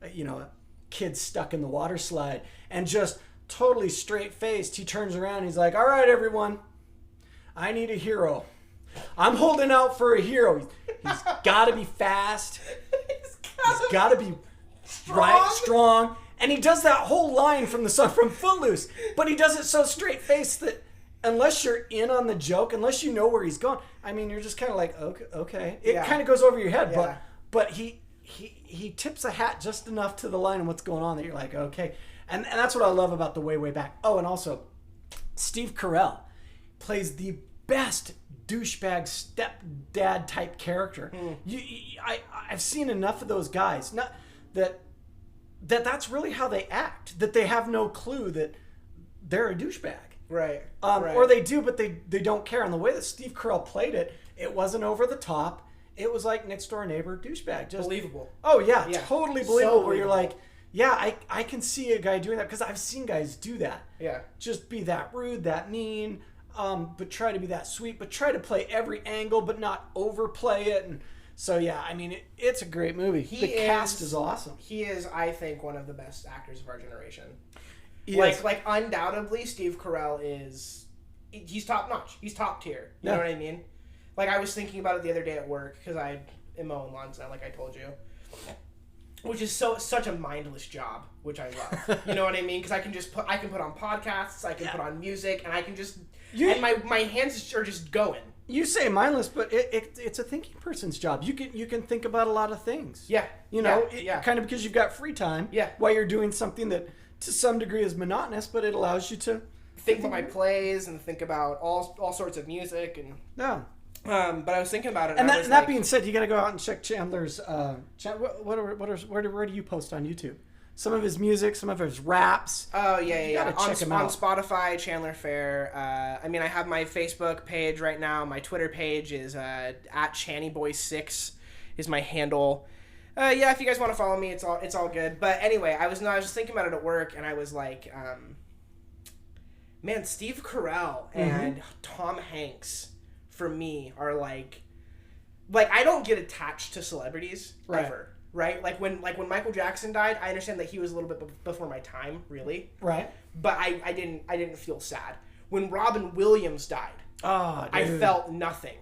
and, a kid's stuck in the water slide, and just totally straight-faced, he turns around and he's like, all right, everyone, I need a hero. I'm holding out for a hero. He's got to be fast. He's got to be strong. And he does that whole line from Footloose, but he does it so straight-faced that unless you're in on the joke, unless you know where he's going, I mean, you're just kind of like, okay. It kind of goes over your head, but he tips a hat just enough to the line of what's going on that you're like, okay. And that's what I love about The Way Back. Oh, and also, Steve Carell plays the best douchebag stepdad type character. I've seen enough of those guys. Not that's really how they act. That they have no clue that they're a douchebag. Right. Or they do, but they don't care. And the way that Steve Carell played it, it wasn't over the top. It was like next door neighbor douchebag. Just believable. Oh yeah, totally believable. So where you're like, yeah, I can see a guy doing that because I've seen guys do that. Yeah. Just be that rude, that mean, but try to be that sweet, but try to play every angle, but not overplay it. And so yeah, I mean, it's a great movie. The cast is awesome. He is, I think, one of the best actors of our generation. Yes. Like undoubtedly, Steve Carell he's top notch. He's top tier. You know what I mean? Like, I was thinking about it the other day at work because I am mowing lawns now, like I told you, which is such a mindless job, which I love. You know what I mean? Because I can put on podcasts, I can put on music, and I can just and my hands are just going. You say mindless, but it's a thinking person's job. You can think about a lot of things. Yeah. Kind of because you've got free time. Yeah. While you're doing something that to some degree is monotonous, but it allows you to think about my plays and think about all sorts of music and but I was thinking about it, and that being said, you got to go out and check Chandler's. Where do you post on YouTube? Some of his music, some of his raps. Oh yeah. Check him out on Spotify, Chandler Fair. I mean, I have my Facebook page right now. My Twitter page is at TIT BOYZ6 is my handle. If you guys want to follow me, it's all good. But anyway, I was just thinking about it at work, and I was like, man, Steve Carell and Tom Hanks for me are like I don't get attached to celebrities ever, right? Like when Michael Jackson died, I understand that he was a little bit before my time, really, right? But I didn't feel sad when Robin Williams died. Oh, I felt nothing.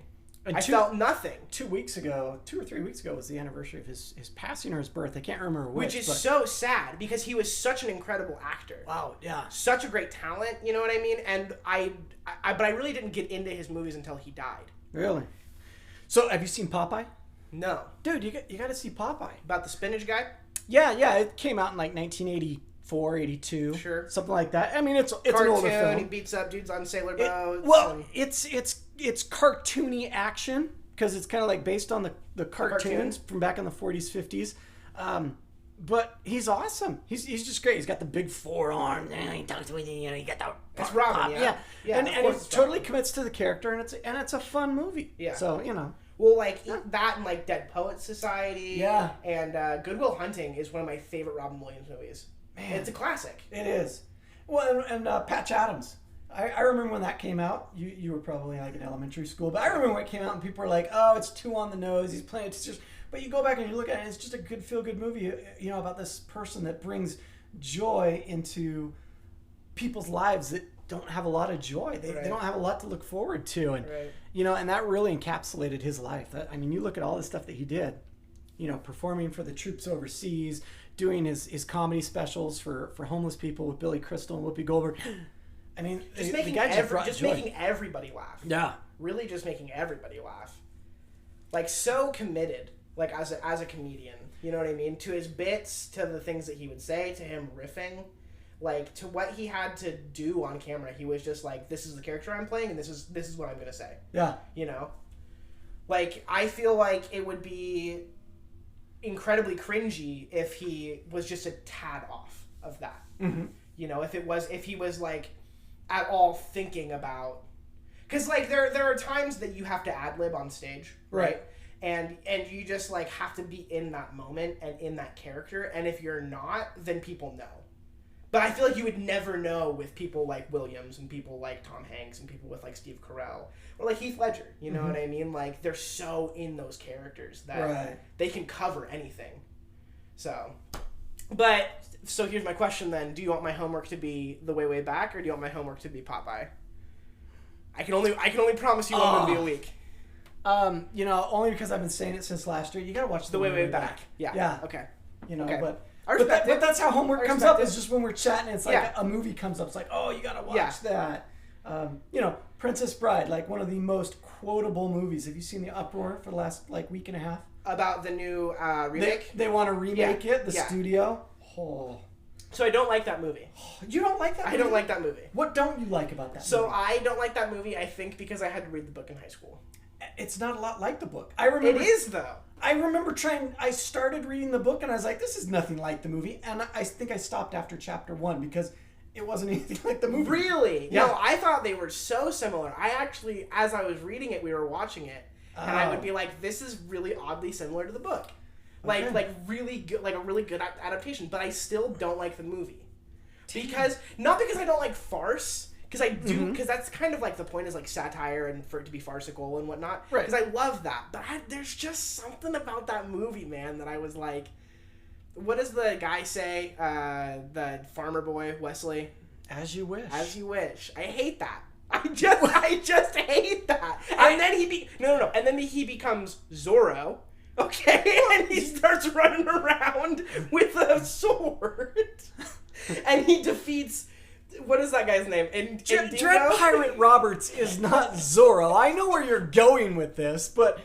I felt nothing. 2 or 3 weeks ago was the anniversary of his passing or his birth. I can't remember which is so sad because he was such an incredible actor. Wow, yeah. Such a great talent, you know what I mean? And but I really didn't get into his movies until he died. Really? So, have you seen Popeye? No. Dude, you got to see Popeye. About the spinach guy? Yeah, it came out in like 1984, 82. Sure. Something like that. I mean, it's Cartoon, an older film. He beats up dudes on sailor boats. It's cartoony action because it's kind of like based on the cartoons from back in the 40s, 50s. But he's awesome. He's just great. He's got the big forearm. He talks with you. He got that. It's Robin, yeah. And he totally commits to the character, and it's a fun movie. Yeah. So Well, that and like Dead Poets Society. Yeah. And Good Will Hunting is one of my favorite Robin Williams movies. Man, it's a classic. It is. Well, and Patch Adams. I remember when that came out. You were probably like in elementary school, but I remember when it came out and people were like, "Oh, it's too on the nose. He's playing." It's just. But you go back and you look at it, it's just a good feel-good movie. About this person that brings joy into people's lives that don't have a lot of joy. They don't have a lot to look forward to, and and that really encapsulated his life. You look at all the stuff that he did, performing for the troops overseas, doing his comedy specials for homeless people with Billy Crystal and Whoopi Goldberg. Making everybody laugh. Yeah, really, just making everybody laugh. Like, so committed, like as a comedian. You know what I mean? To his bits, to the things that he would say, to him riffing. Like, to what he had to do on camera, he was just like, this is the character I'm playing, and this is what I'm going to say. Yeah. Like, I feel like it would be incredibly cringy if he was just a tad off of that. Mm-hmm. If he was, like, at all thinking about... Because, like, there are times that you have to ad-lib on stage, right? And you just, like, have to be in that moment and in that character, and if you're not, then people know. But I feel like you would never know with people like Williams and people like Tom Hanks and people with like Steve Carell or like Heath Ledger. You know what I mean? Like, they're so in those characters that they can cover anything. So here's my question then. Do you want my homework to be The Way, Way Back, or do you want my homework to be Popeye? I can only promise you one movie a week. Only because I've been saying it since last year. You gotta watch The Way, Way Back. Yeah. Okay. Okay. But that's how homework comes up. It's just when we're chatting, it's like a movie comes up. It's like, oh, you gotta watch that. Princess Bride, like one of the most quotable movies. Have you seen the uproar for the last like week and a half? About the new remake? They want to remake it, the studio. Oh. So I don't like that movie. You don't like that movie? I don't like that movie. What don't you like about that movie? So I don't like that movie, I think, because I had to read the book in high school. It's not a lot like the book. I remember. It is, though. I remember I started reading the book and I was like, this is nothing like the movie. And I think I stopped after chapter 1 because it wasn't anything like the movie. Really? Yeah. No, I thought they were so similar. I actually, as I was reading it, we were watching it. And I would be like, this is really oddly similar to the book. Like really good, like a really good adaptation. But I still don't like the movie. Not because I don't like farce. Because I do, because that's kind of like the point is like satire and for it to be farcical and whatnot. Right. Because I love that. But there's just something about that movie, man, that I was like, what does the guy say? The farmer boy, Wesley? As you wish. As you wish. I hate that. I just hate that. And then And then he becomes Zorro. Okay? And he starts running around with a sword. And he defeats... What is that guy's name? Dread Pirate Roberts is not Zorro. I know where you're going with this, but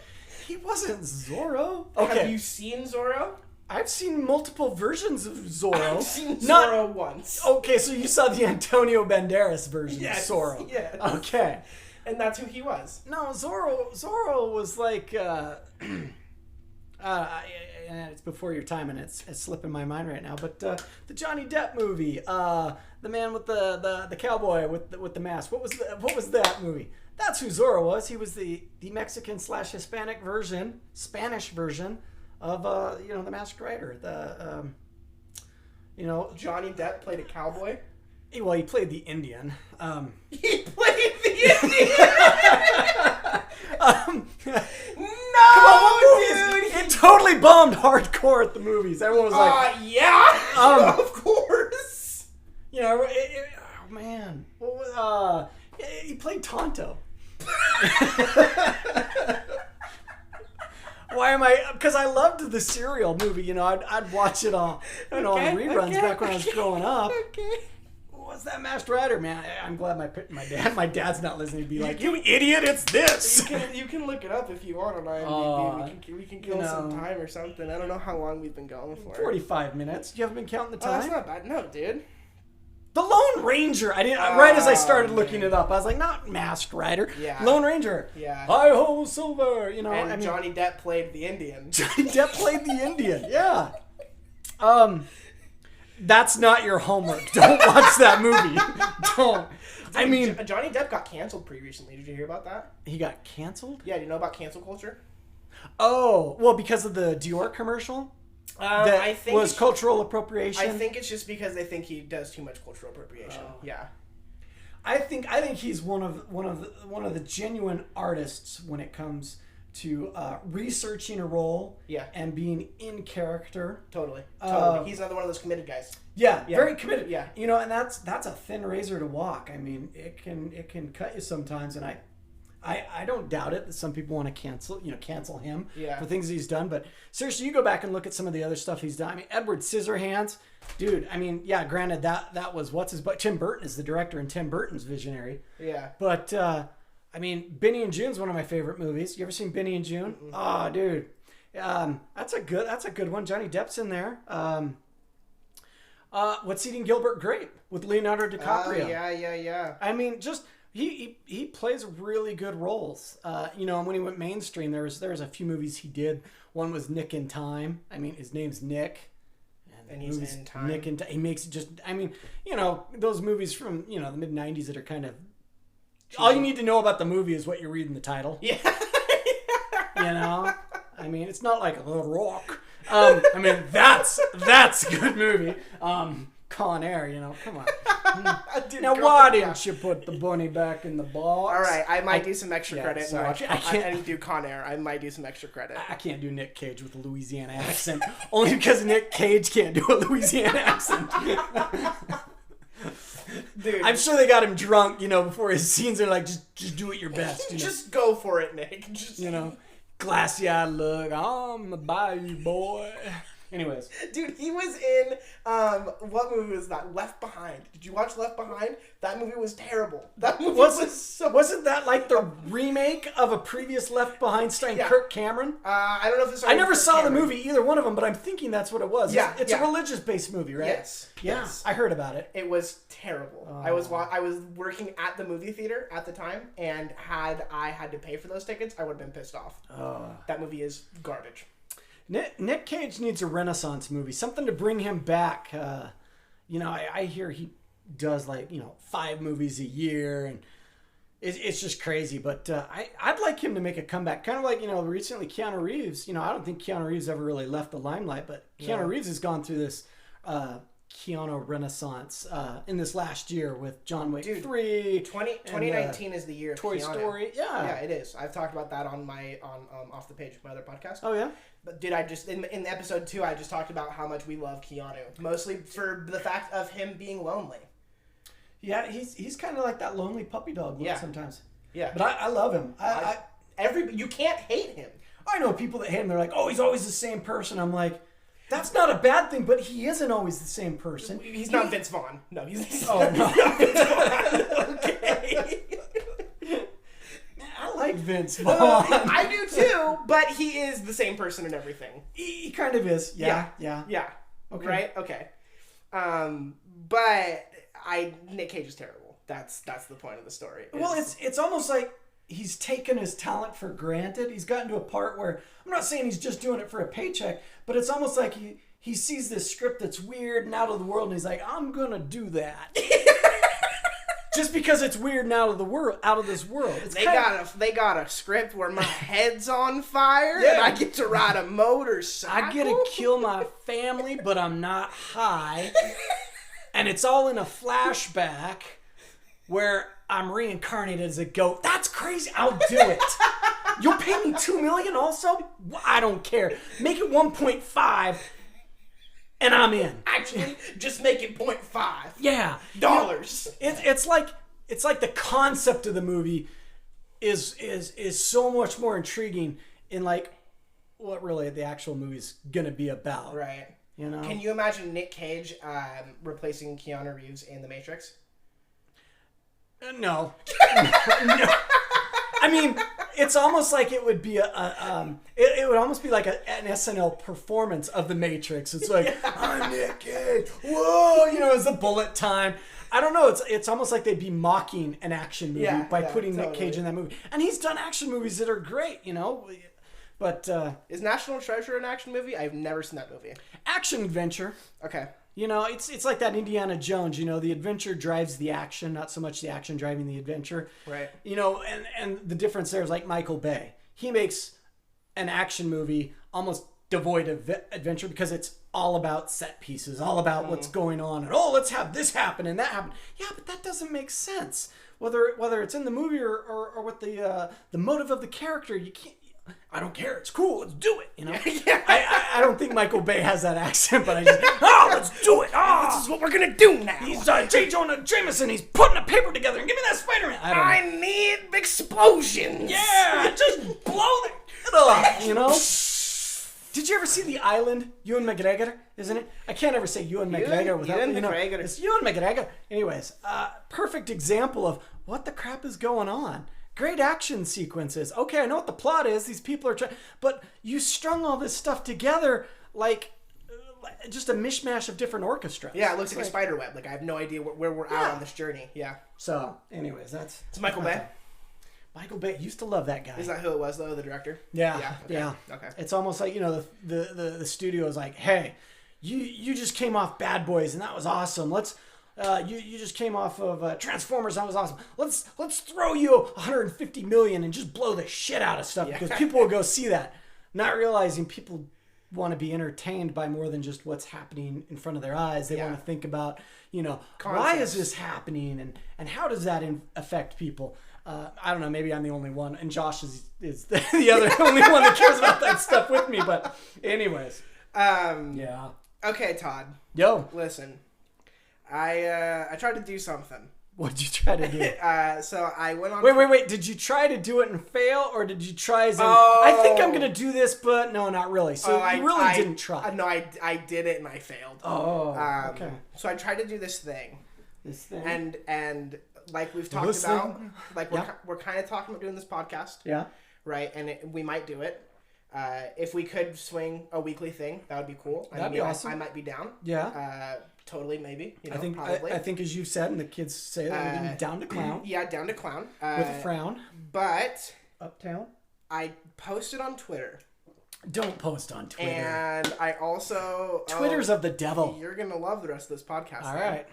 he wasn't Zorro. Okay. Have you seen Zorro? I've seen multiple versions of Zorro. I've seen Zorro once. Okay, so you saw the Antonio Banderas version of Zorro. Yes. Okay. And that's who he was. No, Zorro was like... and it's before your time, and it's slipping my mind right now. But the Johnny Depp movie, the man with the cowboy with the mask. What was that movie? That's who Zorro was. He was the Mexican / Hispanic version, Spanish version of the Masked Rider. Johnny Depp played a cowboy. He played the Indian. He played the Indian. No, come on, dude! It totally bombed hardcore at the movies. Everyone was like, yeah, of course. Oh man, he played Tonto. Why am I? Because I loved the Serial movie. I'd watch it on reruns back when I was growing up. Okay. What's that Masked Rider, man? I'm glad my dad's not listening to be like, you idiot, it's this. You can look it up if you want on IMDb. We can kill some time or something. I don't know how long we've been going for. 45 minutes. You haven't been counting the time? That's not bad. No, dude. The Lone Ranger. I didn't. Right as I started looking it up, I was like, not Masked Rider. Yeah. Lone Ranger. Yeah. Hi-ho, Silver. And Johnny Depp played the Indian. Johnny Depp played the Indian. Yeah. That's not your homework. Don't watch that movie. Don't. I mean, Johnny Depp got canceled pretty recently. Did you hear about that? He got canceled? Yeah. Do you know about cancel culture? Oh, well, because of the Dior commercial. I think was cultural appropriation. I think it's just because they think he does too much cultural appropriation. Yeah. I think he's one of the genuine artists when it comes researching a role, Yeah. and being in character. Totally. He's another one of those committed guys. Yeah, very committed. Yeah. You know, and that's a thin razor to walk. I mean, it can cut you sometimes, and I don't doubt it that some people want to cancel him for things he's done. But seriously, you go back and look at some of the other stuff he's done. I mean, Edward Scissorhands, dude. I mean, yeah, granted that was Tim Burton is the director, and Tim Burton's visionary. Yeah. But I mean, Benny and June's one of my favorite movies. You ever seen Benny and June? Mm-hmm. Oh, dude, that's a good one. Johnny Depp's in there. What's Eating Gilbert Grape with Leonardo DiCaprio? Yeah. I mean, just he plays really good roles. You know, and when he went mainstream, there was a few movies he did. One was Nick in Time. I mean, his name's Nick. And he's in time. Nick in Time. He makes it just. I mean, you know, those movies from the mid '90s that are kind of. All you need to know about the movie is what you read in the title. Yeah. You know, I mean, it's not like The Rock. I mean, that's a good movie. Con Air, you know, come on. Dude, now, why didn't you put the bunny back in the box? All right, I might do some extra credit sorry. and watch. I didn't do Con Air. I might do some extra credit. I can't do Nick Cage with a Louisiana accent, only because Nick Cage can't do a Louisiana accent. Dude, I'm sure they got him drunk, you know, before his scenes. They're like, just do it your best. You know? Just go for it, Nick. You know, glassy-eyed look. I'm a bayou boy. Anyways, dude, he was in what movie was that? Left Behind. Did you watch Left Behind? That movie was terrible. That movie wasn't that like the remake of a previous Left Behind starring Kirk Cameron? I don't know if it's. I never saw the movie, either one of them, but I'm thinking that's what it was. Yeah, it's a religious-based movie, right? Yes. Yeah, yes. I heard about it. It was terrible. Oh. I was working at the movie theater at the time, and had I had to pay for those tickets, I would have been pissed off. That movie is garbage. Nick Cage needs a Renaissance movie, something to bring him back. You know, I hear he does 5 movies a year, and it's just crazy. But I'd like him to make a comeback, kind of like recently Keanu Reeves. You know, I don't think Keanu Reeves ever really left the limelight, but Keanu Reeves has gone through this Keanu Renaissance in this last year with John Wick 3. 2019 is the year of Toy Keanu. Story. Yeah, it is. I've talked about that on my Off the Page, my other podcast. Oh yeah. But did I just in episode 2 I just talked about how much we love Keanu, mostly for the fact of him being lonely. Yeah, he's kind of like that lonely puppy dog look sometimes. Yeah, but I love him. You can't hate him. I know people that hate him. They're like, oh, he's always the same person. I'm like, that's not a bad thing, but he isn't always the same person. He's not Vince Vaughn. No, he's not Vince Vaughn. Okay. I like Vince Vaughn. I do too, but he is the same person in everything. He kind of is. Yeah. Okay. Right? Okay. But Nick Cage is terrible. That's the point of the story. Well, it's almost like he's taken his talent for granted. He's gotten to a part where, I'm not saying he's just doing it for a paycheck, but it's almost like he sees this script that's weird and out of the world, and he's like, I'm gonna do that. Just because it's weird and out of this world. They got a script where my head's on fire and I get to ride a motorcycle. I get to kill my family, but I'm not high. And it's all in a flashback where I'm reincarnated as a goat. That's crazy. I'll do it. You'll pay me $2 million also? I don't care. Make it 1.5 and I'm in. Actually, just make it 0.5. Yeah. Dollars. It's like the concept of the movie is so much more intriguing in like what really the actual movie's gonna be about. Right. You know? Can you imagine Nick Cage replacing Keanu Reeves in The Matrix? No. No. I mean, it's almost like it would be it would almost be like an SNL performance of The Matrix. It's like, I'm Nick Cage. Whoa, it's a bullet time. I don't know. It's almost like they'd be mocking an action movie by putting Nick Cage in that movie. And he's done action movies that are great, But is National Treasure an action movie? I've never seen that movie. Action adventure. Okay. It's like that Indiana Jones, the adventure drives the action, not so much the action driving the adventure. Right. And the difference there is like Michael Bay. He makes an action movie almost devoid of adventure because it's all about set pieces, all about what's going on, and let's have this happen and that happen. Yeah, but that doesn't make sense. Whether it's in the movie or what the motive of the character, you can't. I don't care. It's cool. Let's do it. You know. Yeah. I don't think Michael Bay has that accent, but I just let's do it. This is what we're gonna do now. He's J. Jonah Jameson. He's putting a paper together and give me that Spider-Man. I need explosions. Yeah, just blow it up. You know. Did you ever see The Island? Ewan McGregor, isn't it? I can't ever say Ewan McGregor without Ewan McGregor. It's Ewan McGregor. Anyways, perfect example of what the crap is going on. Great action sequences. Okay, I know what the plot is. These people are trying, but you strung all this stuff together like just a mishmash of different orchestras. Yeah, it looks like a spider web. Like I have no idea where we're at on this journey. Yeah. So, anyways, it's Michael Bay. Michael Bay used to love that guy. Is that who it was though? The director? Yeah. Okay. It's almost like the studio is like, hey, you just came off Bad Boys and that was awesome. Let's you just came off of Transformers. That was awesome. Let's throw you 150 million and just blow the shit out of stuff because people will go see that, not realizing people want to be entertained by more than just what's happening in front of their eyes. They want to think about why is this happening and how does that affect people. I don't know. Maybe I'm the only one, and Josh is the other only one that cares about that stuff with me. But anyways, yeah. Okay, Todd. Yo, listen. I tried to do something. What'd you try to do? So I went on. Wait. Did you try to do it and fail, or did you try as in, I think I'm gonna do this, but no, not really. So you really didn't try. No, I did it and I failed. Okay. So I tried to do this thing. And like we've talked about, like we're kind of talking about doing this podcast. Yeah. Right, and we might do it. If we could swing a weekly thing, that would be cool. That'd be awesome. I might be down. Yeah. Totally, maybe. I think as you've said, and the kids say that we're down to clown. Yeah, down to clown. With a frown. But uptown. I posted on Twitter. Don't post on Twitter. And I also Twitter's of the devil. You're gonna love the rest of this podcast. All right.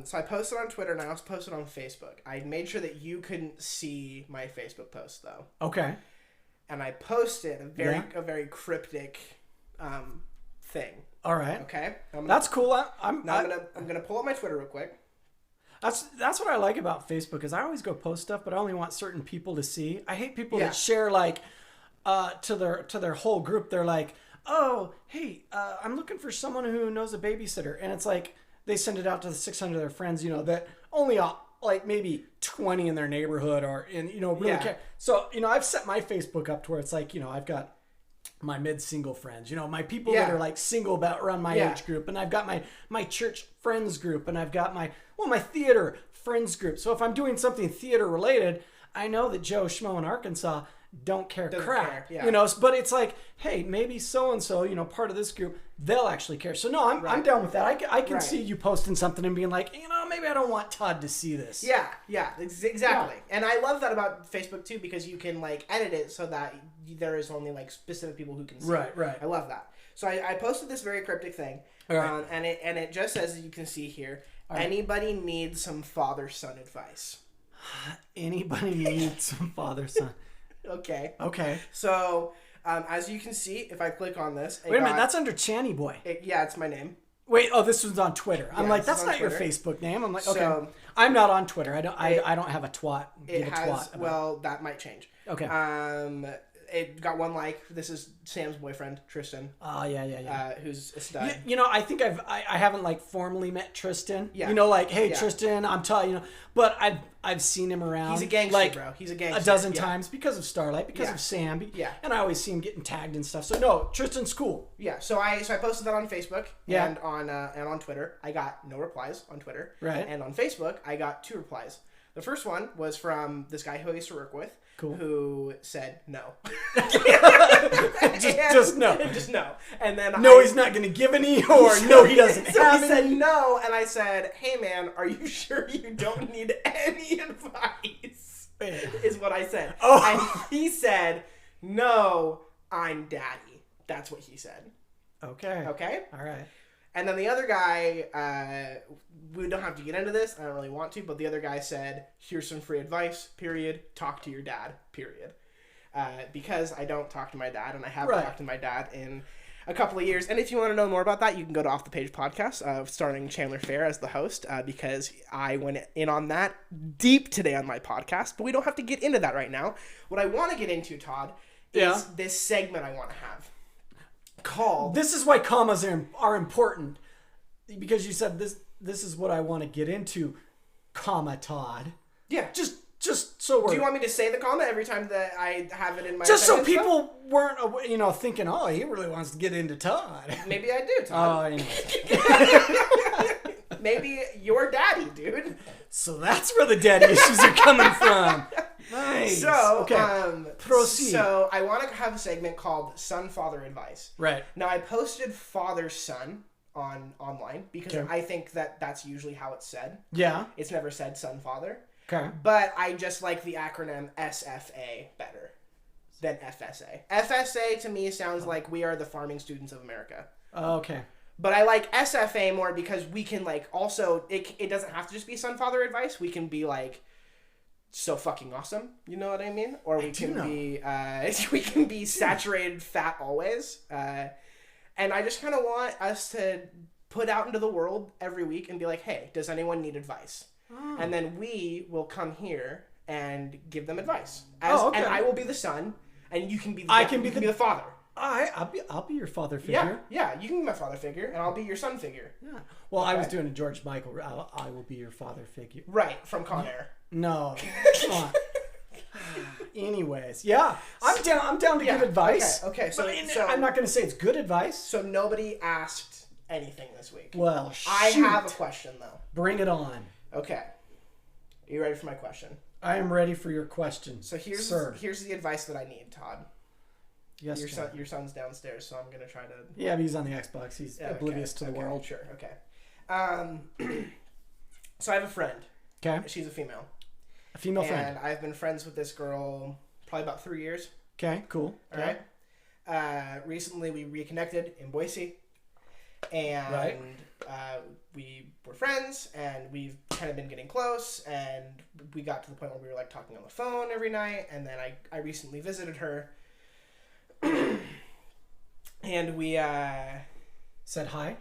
So I posted on Twitter and I also posted on Facebook. I made sure that you couldn't see my Facebook post though. Okay. And I posted a very cryptic thing. All right. Okay. That's cool. I'm gonna pull up my Twitter real quick. That's what I like about Facebook is I always go post stuff, but I only want certain people to see. I hate people that share like to their whole group. They're like, oh, hey, I'm looking for someone who knows a babysitter, and it's like. They send it out to the 600 of their friends, that only like maybe 20 in their neighborhood or really care. So, I've set my Facebook up to where it's like, I've got my mid-single friends, my people that are like single about around my age group. And I've got my church friends group and I've got my theater friends group. So if I'm doing something theater related, I know that Joe Schmo in Arkansas don't care crap, but it's like, hey, maybe so-and-so, part of this group, they'll actually care. So no, I'm down with that. I can see you posting something and being like, maybe I don't want Todd to see this. Yeah, exactly. Yeah. And I love that about Facebook too, because you can like edit it so that there is only like specific people who can see it. Right. I love that. So I posted this very cryptic thing, and it just says, as you can see here, anybody needs some father-son advice. Anybody needs some father-son. Okay. So, as you can see, if I click on this... Wait a minute, that's under Channy Boy. It's my name. Wait, this one's on Twitter. I'm like, that's not your Facebook name. I'm like, okay. So, I'm not on Twitter. I don't have a twat. Well, that might change. Okay. It got one like. This is Sam's boyfriend, Tristan. Oh, yeah. Who's a stud. I think I haven't like formally met Tristan. Yeah. Hey, Tristan, I'm Todd, but I've seen him around. He's a gangster, bro. He's a gangster. A dozen times because of Starlight, because of Sam. Yeah. And I always see him getting tagged and stuff. So no, Tristan's cool. Yeah. So I posted that on Facebook and on Twitter. I got no replies on Twitter. Right. And on Facebook, I got 2 replies. The first one was from this guy who I used to work with. Cool. Who said no. just no. Just no. And then he's not going to give any, or no, he doesn't have he said no, and I said, hey man, are you sure you don't need any advice? Is what I said. Oh. And he said, no, I'm daddy. That's what he said. Okay. All right. And then the other guy, we don't have to get into this. I don't really want to, but the other guy said, here's some free advice, period. Talk to your dad, period. Because I don't talk to my dad, and I haven't talked to my dad in a couple of years. And if you want to know more about that, you can go to Off the Page Podcast, starring Chandler Fair as the host, because I went in on that deep today on my podcast. But we don't have to get into that right now. What I want to get into, Todd, is this segment I want to have called. This is why commas are important, because you said this is what I want to get into, comma Todd. Yeah. Just so we're... Do you want me to say the comma every time that I have it in my just so people weren't, thinking, oh, he really wants to get into Todd. Maybe I do, Todd. Oh, Maybe your daddy, dude. So that's where the daddy issues are coming from. Nice. So, okay. Proceed. So I want to have a segment called Son-Father Advice. Right. Now, I posted father-son online because I think that's usually how it's said. Yeah. It's never said son-father. Okay. But I just like the acronym SFA better than FSA. FSA to me sounds like we are the farming students of America. Okay. But I like SFA more because we can also, it doesn't have to just be son-father advice. We can be so fucking awesome. You know what I mean? Or we can be saturated fat always. And I just kind of want us to put out into the world every week and be like, hey, does anyone need advice? Oh. And then we will come here and give them advice. And I will be the son, and you can be the father. I'll be your father figure. Yeah, you can be my father figure, and I'll be your son figure. Yeah. Well, I was doing a George Michael. I will be your father figure. Right, from Con Air. No, come on. Anyways, yeah, I'm down to give advice. Okay. So I'm not going to say it's good advice. So nobody asked anything this week. Well, I have a question though. Bring it on. Okay. Are you ready for my question? I am ready for your question. So here's the advice that I need, Todd. Yes, your son's downstairs, so I'm gonna try to. Yeah, but he's on the Xbox. He's oblivious to the world. Sure. Okay. So I have a friend. Okay. She's a female. A female friend. And I've been friends with this girl probably about 3 years. Okay. Cool. All right. Recently we reconnected in Boise, and we were friends, and we've kind of been getting close, and we got to the point where we were talking on the phone every night, and then I recently visited her. And we said hi.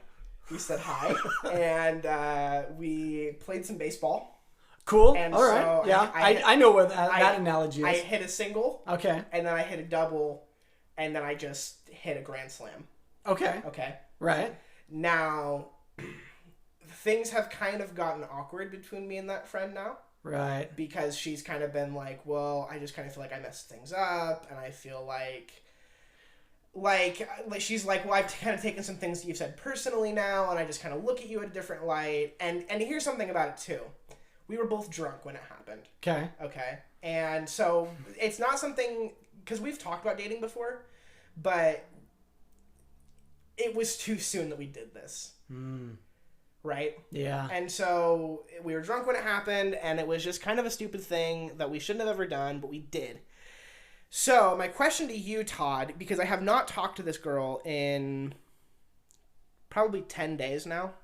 We said hi, and we played some baseball. Cool. And all right. So yeah, I know what that analogy is. I hit a single. Okay. And then I hit a double, and then I just hit a grand slam. Okay. Okay. Right. Now, things have kind of gotten awkward between me and that friend now. Right. Because she's kind of been like, well, I just kind of feel like I messed things up, and I feel like she's like, well, I've kind of taken some things that you've said personally now, and I just kind of look at you in a different light. And here's something about it too. We were both drunk when it happened. Okay. And so it's not something, because we've talked about dating before, but it was too soon that we did this. Right? Yeah. And so we were drunk when it happened, and it was just kind of a stupid thing that we shouldn't have ever done, but we did. So my question to you, Todd, because I have not talked to this girl in probably 10 days now.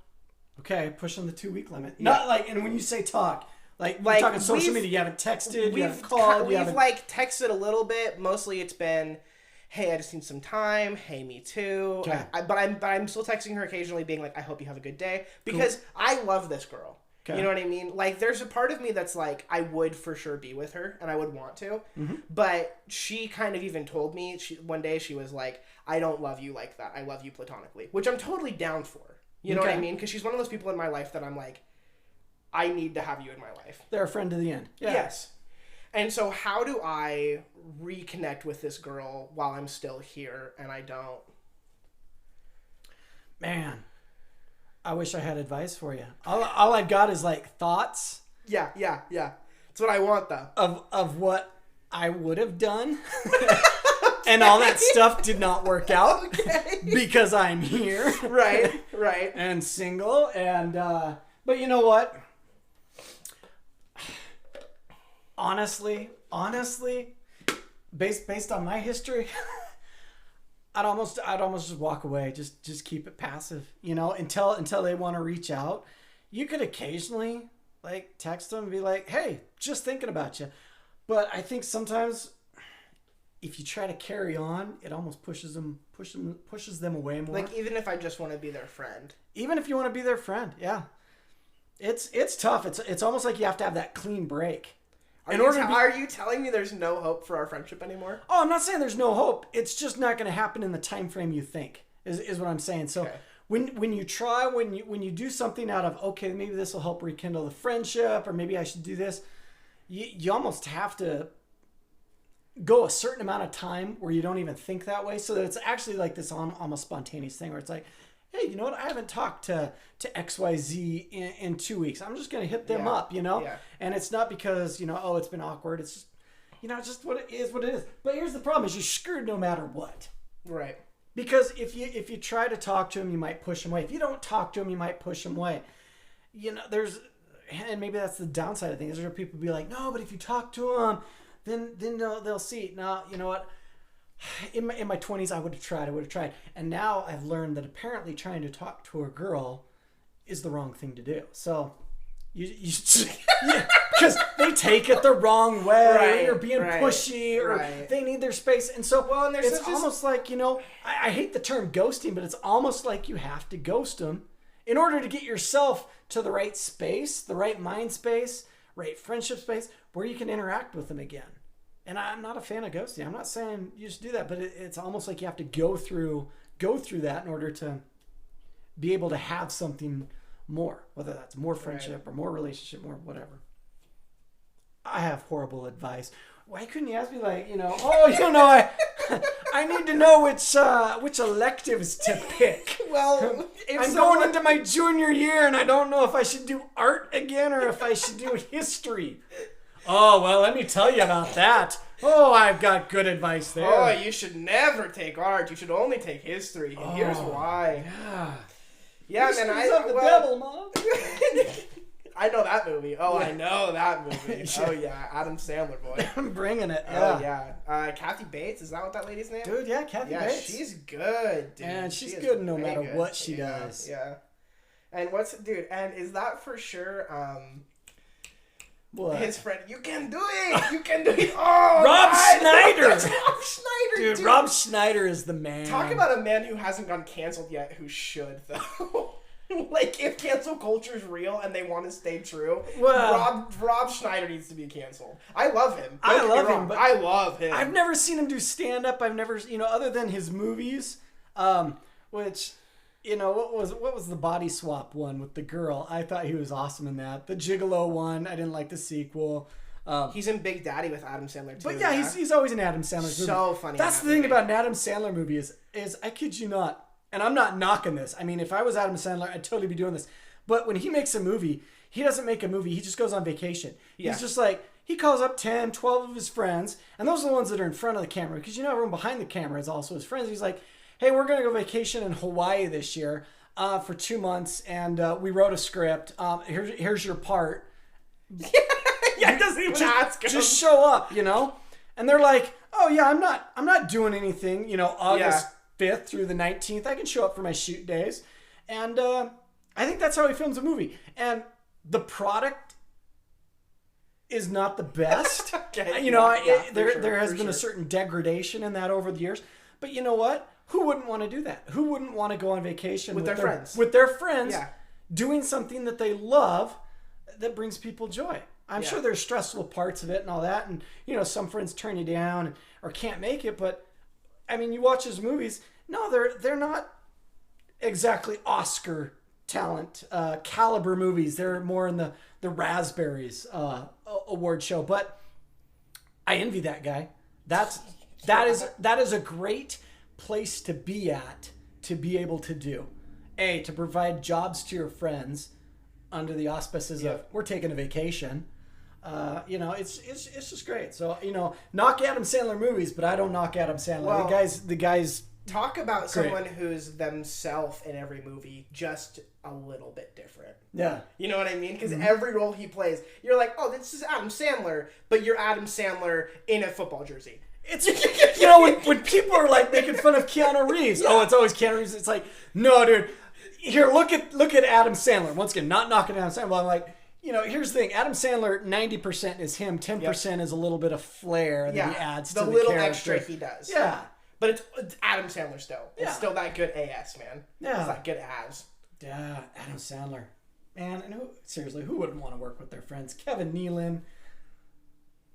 Okay, pushing the 2-week limit. Yeah. Not and when you say talk, you're talking social media, you haven't texted, you haven't called, we've texted a little bit. Mostly it's been, hey, I just need some time. Hey, me too. Okay. But I'm still texting her occasionally, being like, I hope you have a good day, because I love this girl. Okay. You know what I mean? There's a part of me that's I would for sure be with her, and I would want to. Mm-hmm. But she kind of even told me, one day she was like, I don't love you like that. I love you platonically, which I'm totally down for. You know what I mean? Because she's one of those people in my life that I'm like, I need to have you in my life. They're a friend to the end. Yeah. Yes. And so how do I reconnect with this girl while I'm still here and I don't? Man, I wish I had advice for you. All I've got is thoughts. Yeah. That's what I want though. Of what I would have done. And all that stuff did not work out because I'm here. Right. And single. And, but you know what? Honestly, based on my history, I'd almost just walk away. Just keep it passive, until they want to reach out. You could occasionally text them and be like, hey, just thinking about you. But I think sometimes if you try to carry on, it almost pushes them away more. Even if I just want to be their friend. Even if you want to be their friend, yeah. It's tough. It's almost like you have to have that clean break. Are you telling me there's no hope for our friendship anymore? Oh, I'm not saying there's no hope. It's just not going to happen in the time frame you think. Is what I'm saying. So when you try, when you do something out of, okay, maybe this will help rekindle the friendship, or maybe I should do this, you almost have to go a certain amount of time where you don't even think that way, so that it's actually like this almost spontaneous thing where it's like, hey, you know what? I haven't talked to XYZ in 2 weeks. I'm just going to hit them up, you know? Yeah. And it's not because, you know, oh, it's been awkward. It's just, you know, just what it is. But here's the problem is you're screwed no matter what. Right. Because if you try to talk to him, you might push him away. If you don't talk to him, you might push him away. You know, and maybe that's the downside of things. There's people be like, no, but if you talk to him, then they'll see. Now, you know what? In my 20s, I would have tried. And now I've learned that apparently trying to talk to a girl is the wrong thing to do. So you because they take it the wrong way, right, or being pushy, or they need their space. And so it's almost like, you know, I hate the term ghosting, but it's almost like you have to ghost them in order to get yourself to the right space, the right mind space, right friendship space, where you can interact with them again. And I'm not a fan of ghosting. I'm not saying you just do that, but it's almost like you have to go through that in order to be able to have something more, whether that's more friendship or more relationship, more whatever. I have horrible advice. Why couldn't you ask me, like, you know, oh, you know, I need to know which electives to pick. Well, I'm going into my junior year and I don't know if I should do art again or if I should do history. Oh, well, let me tell you about that. Oh, I've got good advice there. Oh, you should never take art. You should only take history. And here's why. Yeah, man. The devil, Mom. I know that movie. Oh, I know that movie. Oh, yeah. Adam Sandler, boy. I'm bringing it. Oh, yeah. Kathy Bates. Is that what that lady's name? Dude, yeah, Kathy Bates. Yeah, she's good, dude. And she's good no matter what she does. Yeah. And and is that for sure, what? His friend, you can do it! You can do it! Oh, Rob Schneider! Rob Schneider, dude. Rob Schneider is the man. Talk about a man who hasn't gone canceled yet, who should, though. Like, if cancel culture is real and they want to stay true, Rob Schneider needs to be canceled. I love him. I love him. I've never seen him do stand-up. I've never, you know, other than his movies, which... You know, what was the body swap one with the girl? I thought he was awesome in that. The Gigolo one, I didn't like the sequel. He's in Big Daddy with Adam Sandler too. But yeah, he's always in Adam Sandler's movie. So funny. That's the thing about an Adam Sandler movie is I kid you not, and I'm not knocking this. I mean, if I was Adam Sandler, I'd totally be doing this. But when he makes a movie, he doesn't make a movie. He just goes on vacation. Yeah. He's just like, he calls up 10, 12 of his friends, and those are the ones that are in front of the camera. Because, you know, everyone behind the camera is also his friends. He's like, hey, we're going to go vacation in Hawaii this year. For 2 months, and we wrote a script. Here's your part. Yeah, it doesn't even ask him. Just show up, you know. And they're like, oh yeah, I'm not doing anything. You know, August 5th through the 19th, I can show up for my shoot days, and I think that's how he films a movie. And the product is not the best. Okay, you know, there has been a certain degradation in that over the years. But you know what? Who wouldn't want to do that? Who wouldn't want to go on vacation with their friends? With their friends, doing something that they love that brings people joy. I'm sure there's stressful parts of it and all that, and you know, some friends turn you down or can't make it. But I mean, you watch his movies. No, they're not exactly Oscar talent caliber movies. They're more in the Raspberries award show. But I envy that guy. That is a great place to be at, to be able to do. To provide jobs to your friends under the auspices of, we're taking a vacation. You know, it's just great. So, you know, knock Adam Sandler movies, but I don't knock Adam Sandler. Well, the guys talk about great. Someone who's themselves in every movie, just a little bit different. Yeah. You know what I mean? Because every role he plays, you're like, oh, this is Adam Sandler, but you're Adam Sandler in a football jersey. It's, you know, when people are like making fun of Keanu Reeves, oh, it's always Keanu Reeves. It's like, no, dude, here, look at Adam Sandler. Once again, not knocking Adam Sandler, but I'm like, you know, here's the thing. Adam Sandler, 90% is him, 10% is a little bit of flair that he adds to the little character. Extra he does. Yeah. But it's Adam Sandler still. It's still that good AS, man. Yeah. It's that good as. Yeah, Adam Sandler. Man, and seriously, who wouldn't want to work with their friends? Kevin Nealon.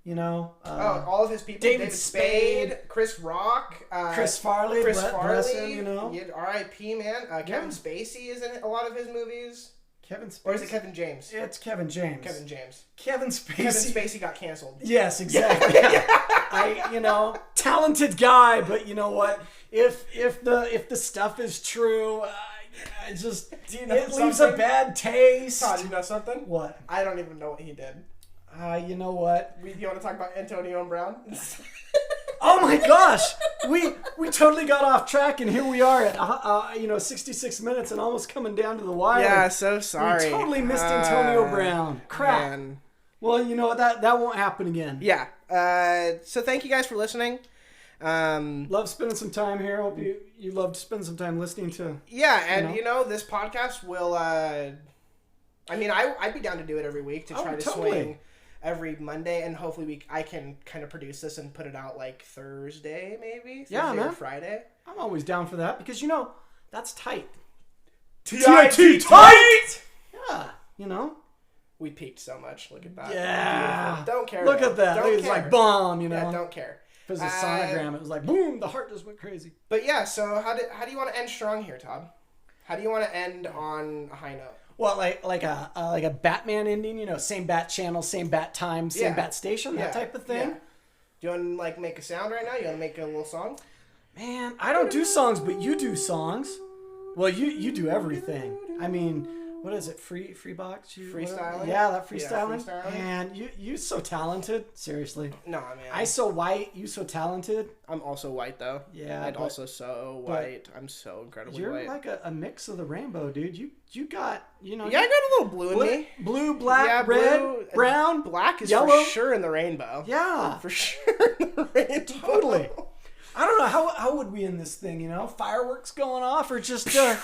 You know, all of his people: David Spade, Chris Rock, Chris Farley, Farley. you know, R.I.P. Man. Kevin Spacey is in a lot of his movies. Kevin Spacey. Or is it Kevin James? It's Kevin James. Kevin Spacey. Kevin Spacey got canceled. Yes, exactly. Talented guy, but you know what? If the stuff is true, it leaves a bad taste. Todd, you know something? What? I don't even know what he did. You know what? You want to talk about Antonio Brown? Oh my gosh, we totally got off track, and here we are at 66 minutes and almost coming down to the wire. Yeah, so sorry. We totally missed Antonio Brown. Crap. Man. Well, you know what? That won't happen again. Yeah. So thank you guys for listening. Love spending some time here. Hope you loved spending some time listening to. Yeah, and this podcast will. I'd be down to do it every week to try to swing every Monday, and hopefully I can kind of produce this and put it out like Thursday, maybe. Thursday or Friday. I'm always down for that because that's tight. TIT tight. Yeah, We peaked so much. Look at that. Yeah. Beautiful. Don't care. Look at that. It's like bomb. Yeah, don't care. If it was a sonogram, it was like boom. The heart just went crazy. But yeah, so how do you want to end strong here, Todd? How do you want to end on a high note? Well, like a Batman ending, same bat channel, same bat time, same bat station, that type of thing. Yeah. Do you want to make a sound right now? You want to make a little song? Man, I don't do songs, but you do songs. Well, you do everything. I mean, what is it? Free box? Freestyling? Yeah, that freestyling. Yeah, freestyling. Man, you so talented. Seriously. No, man. I so white, you so talented. I'm also white though. Yeah. I'm also so white. I'm so incredibly white. You're like a mix of the rainbow, dude. You got, Yeah, I got a little blue in me. Blue, black, red, brown, black is yellow. for sure in the rainbow. Yeah. For sure in the rainbow. Totally. I don't know how would we end this thing, Fireworks going off or just the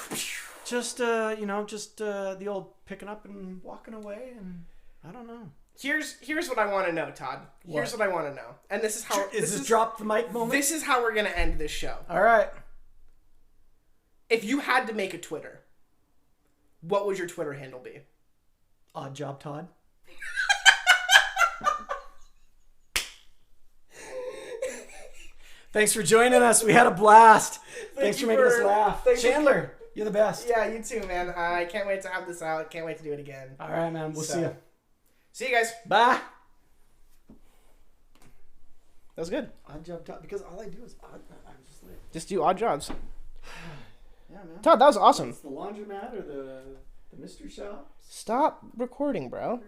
old picking up and walking away, and I don't know. Here's what I want to know, Todd. Here's what I want to know, and this is how is this drop the mic moment. This is how we're gonna end this show. All right. If you had to make a Twitter, what would your Twitter handle be? Odd job, Todd. Thanks for joining us. We had a blast. Thanks for making us laugh. Chandler, you're the best. Yeah, you too, man. I can't wait to have this out. Can't wait to do it again. All right, man. We'll see you. See you guys. Bye. That was good. Odd job, Todd. Because all I do is odd. I'm just do odd jobs. Yeah, man. Todd, that was awesome. It's the laundromat or the mystery shop. Stop recording, bro.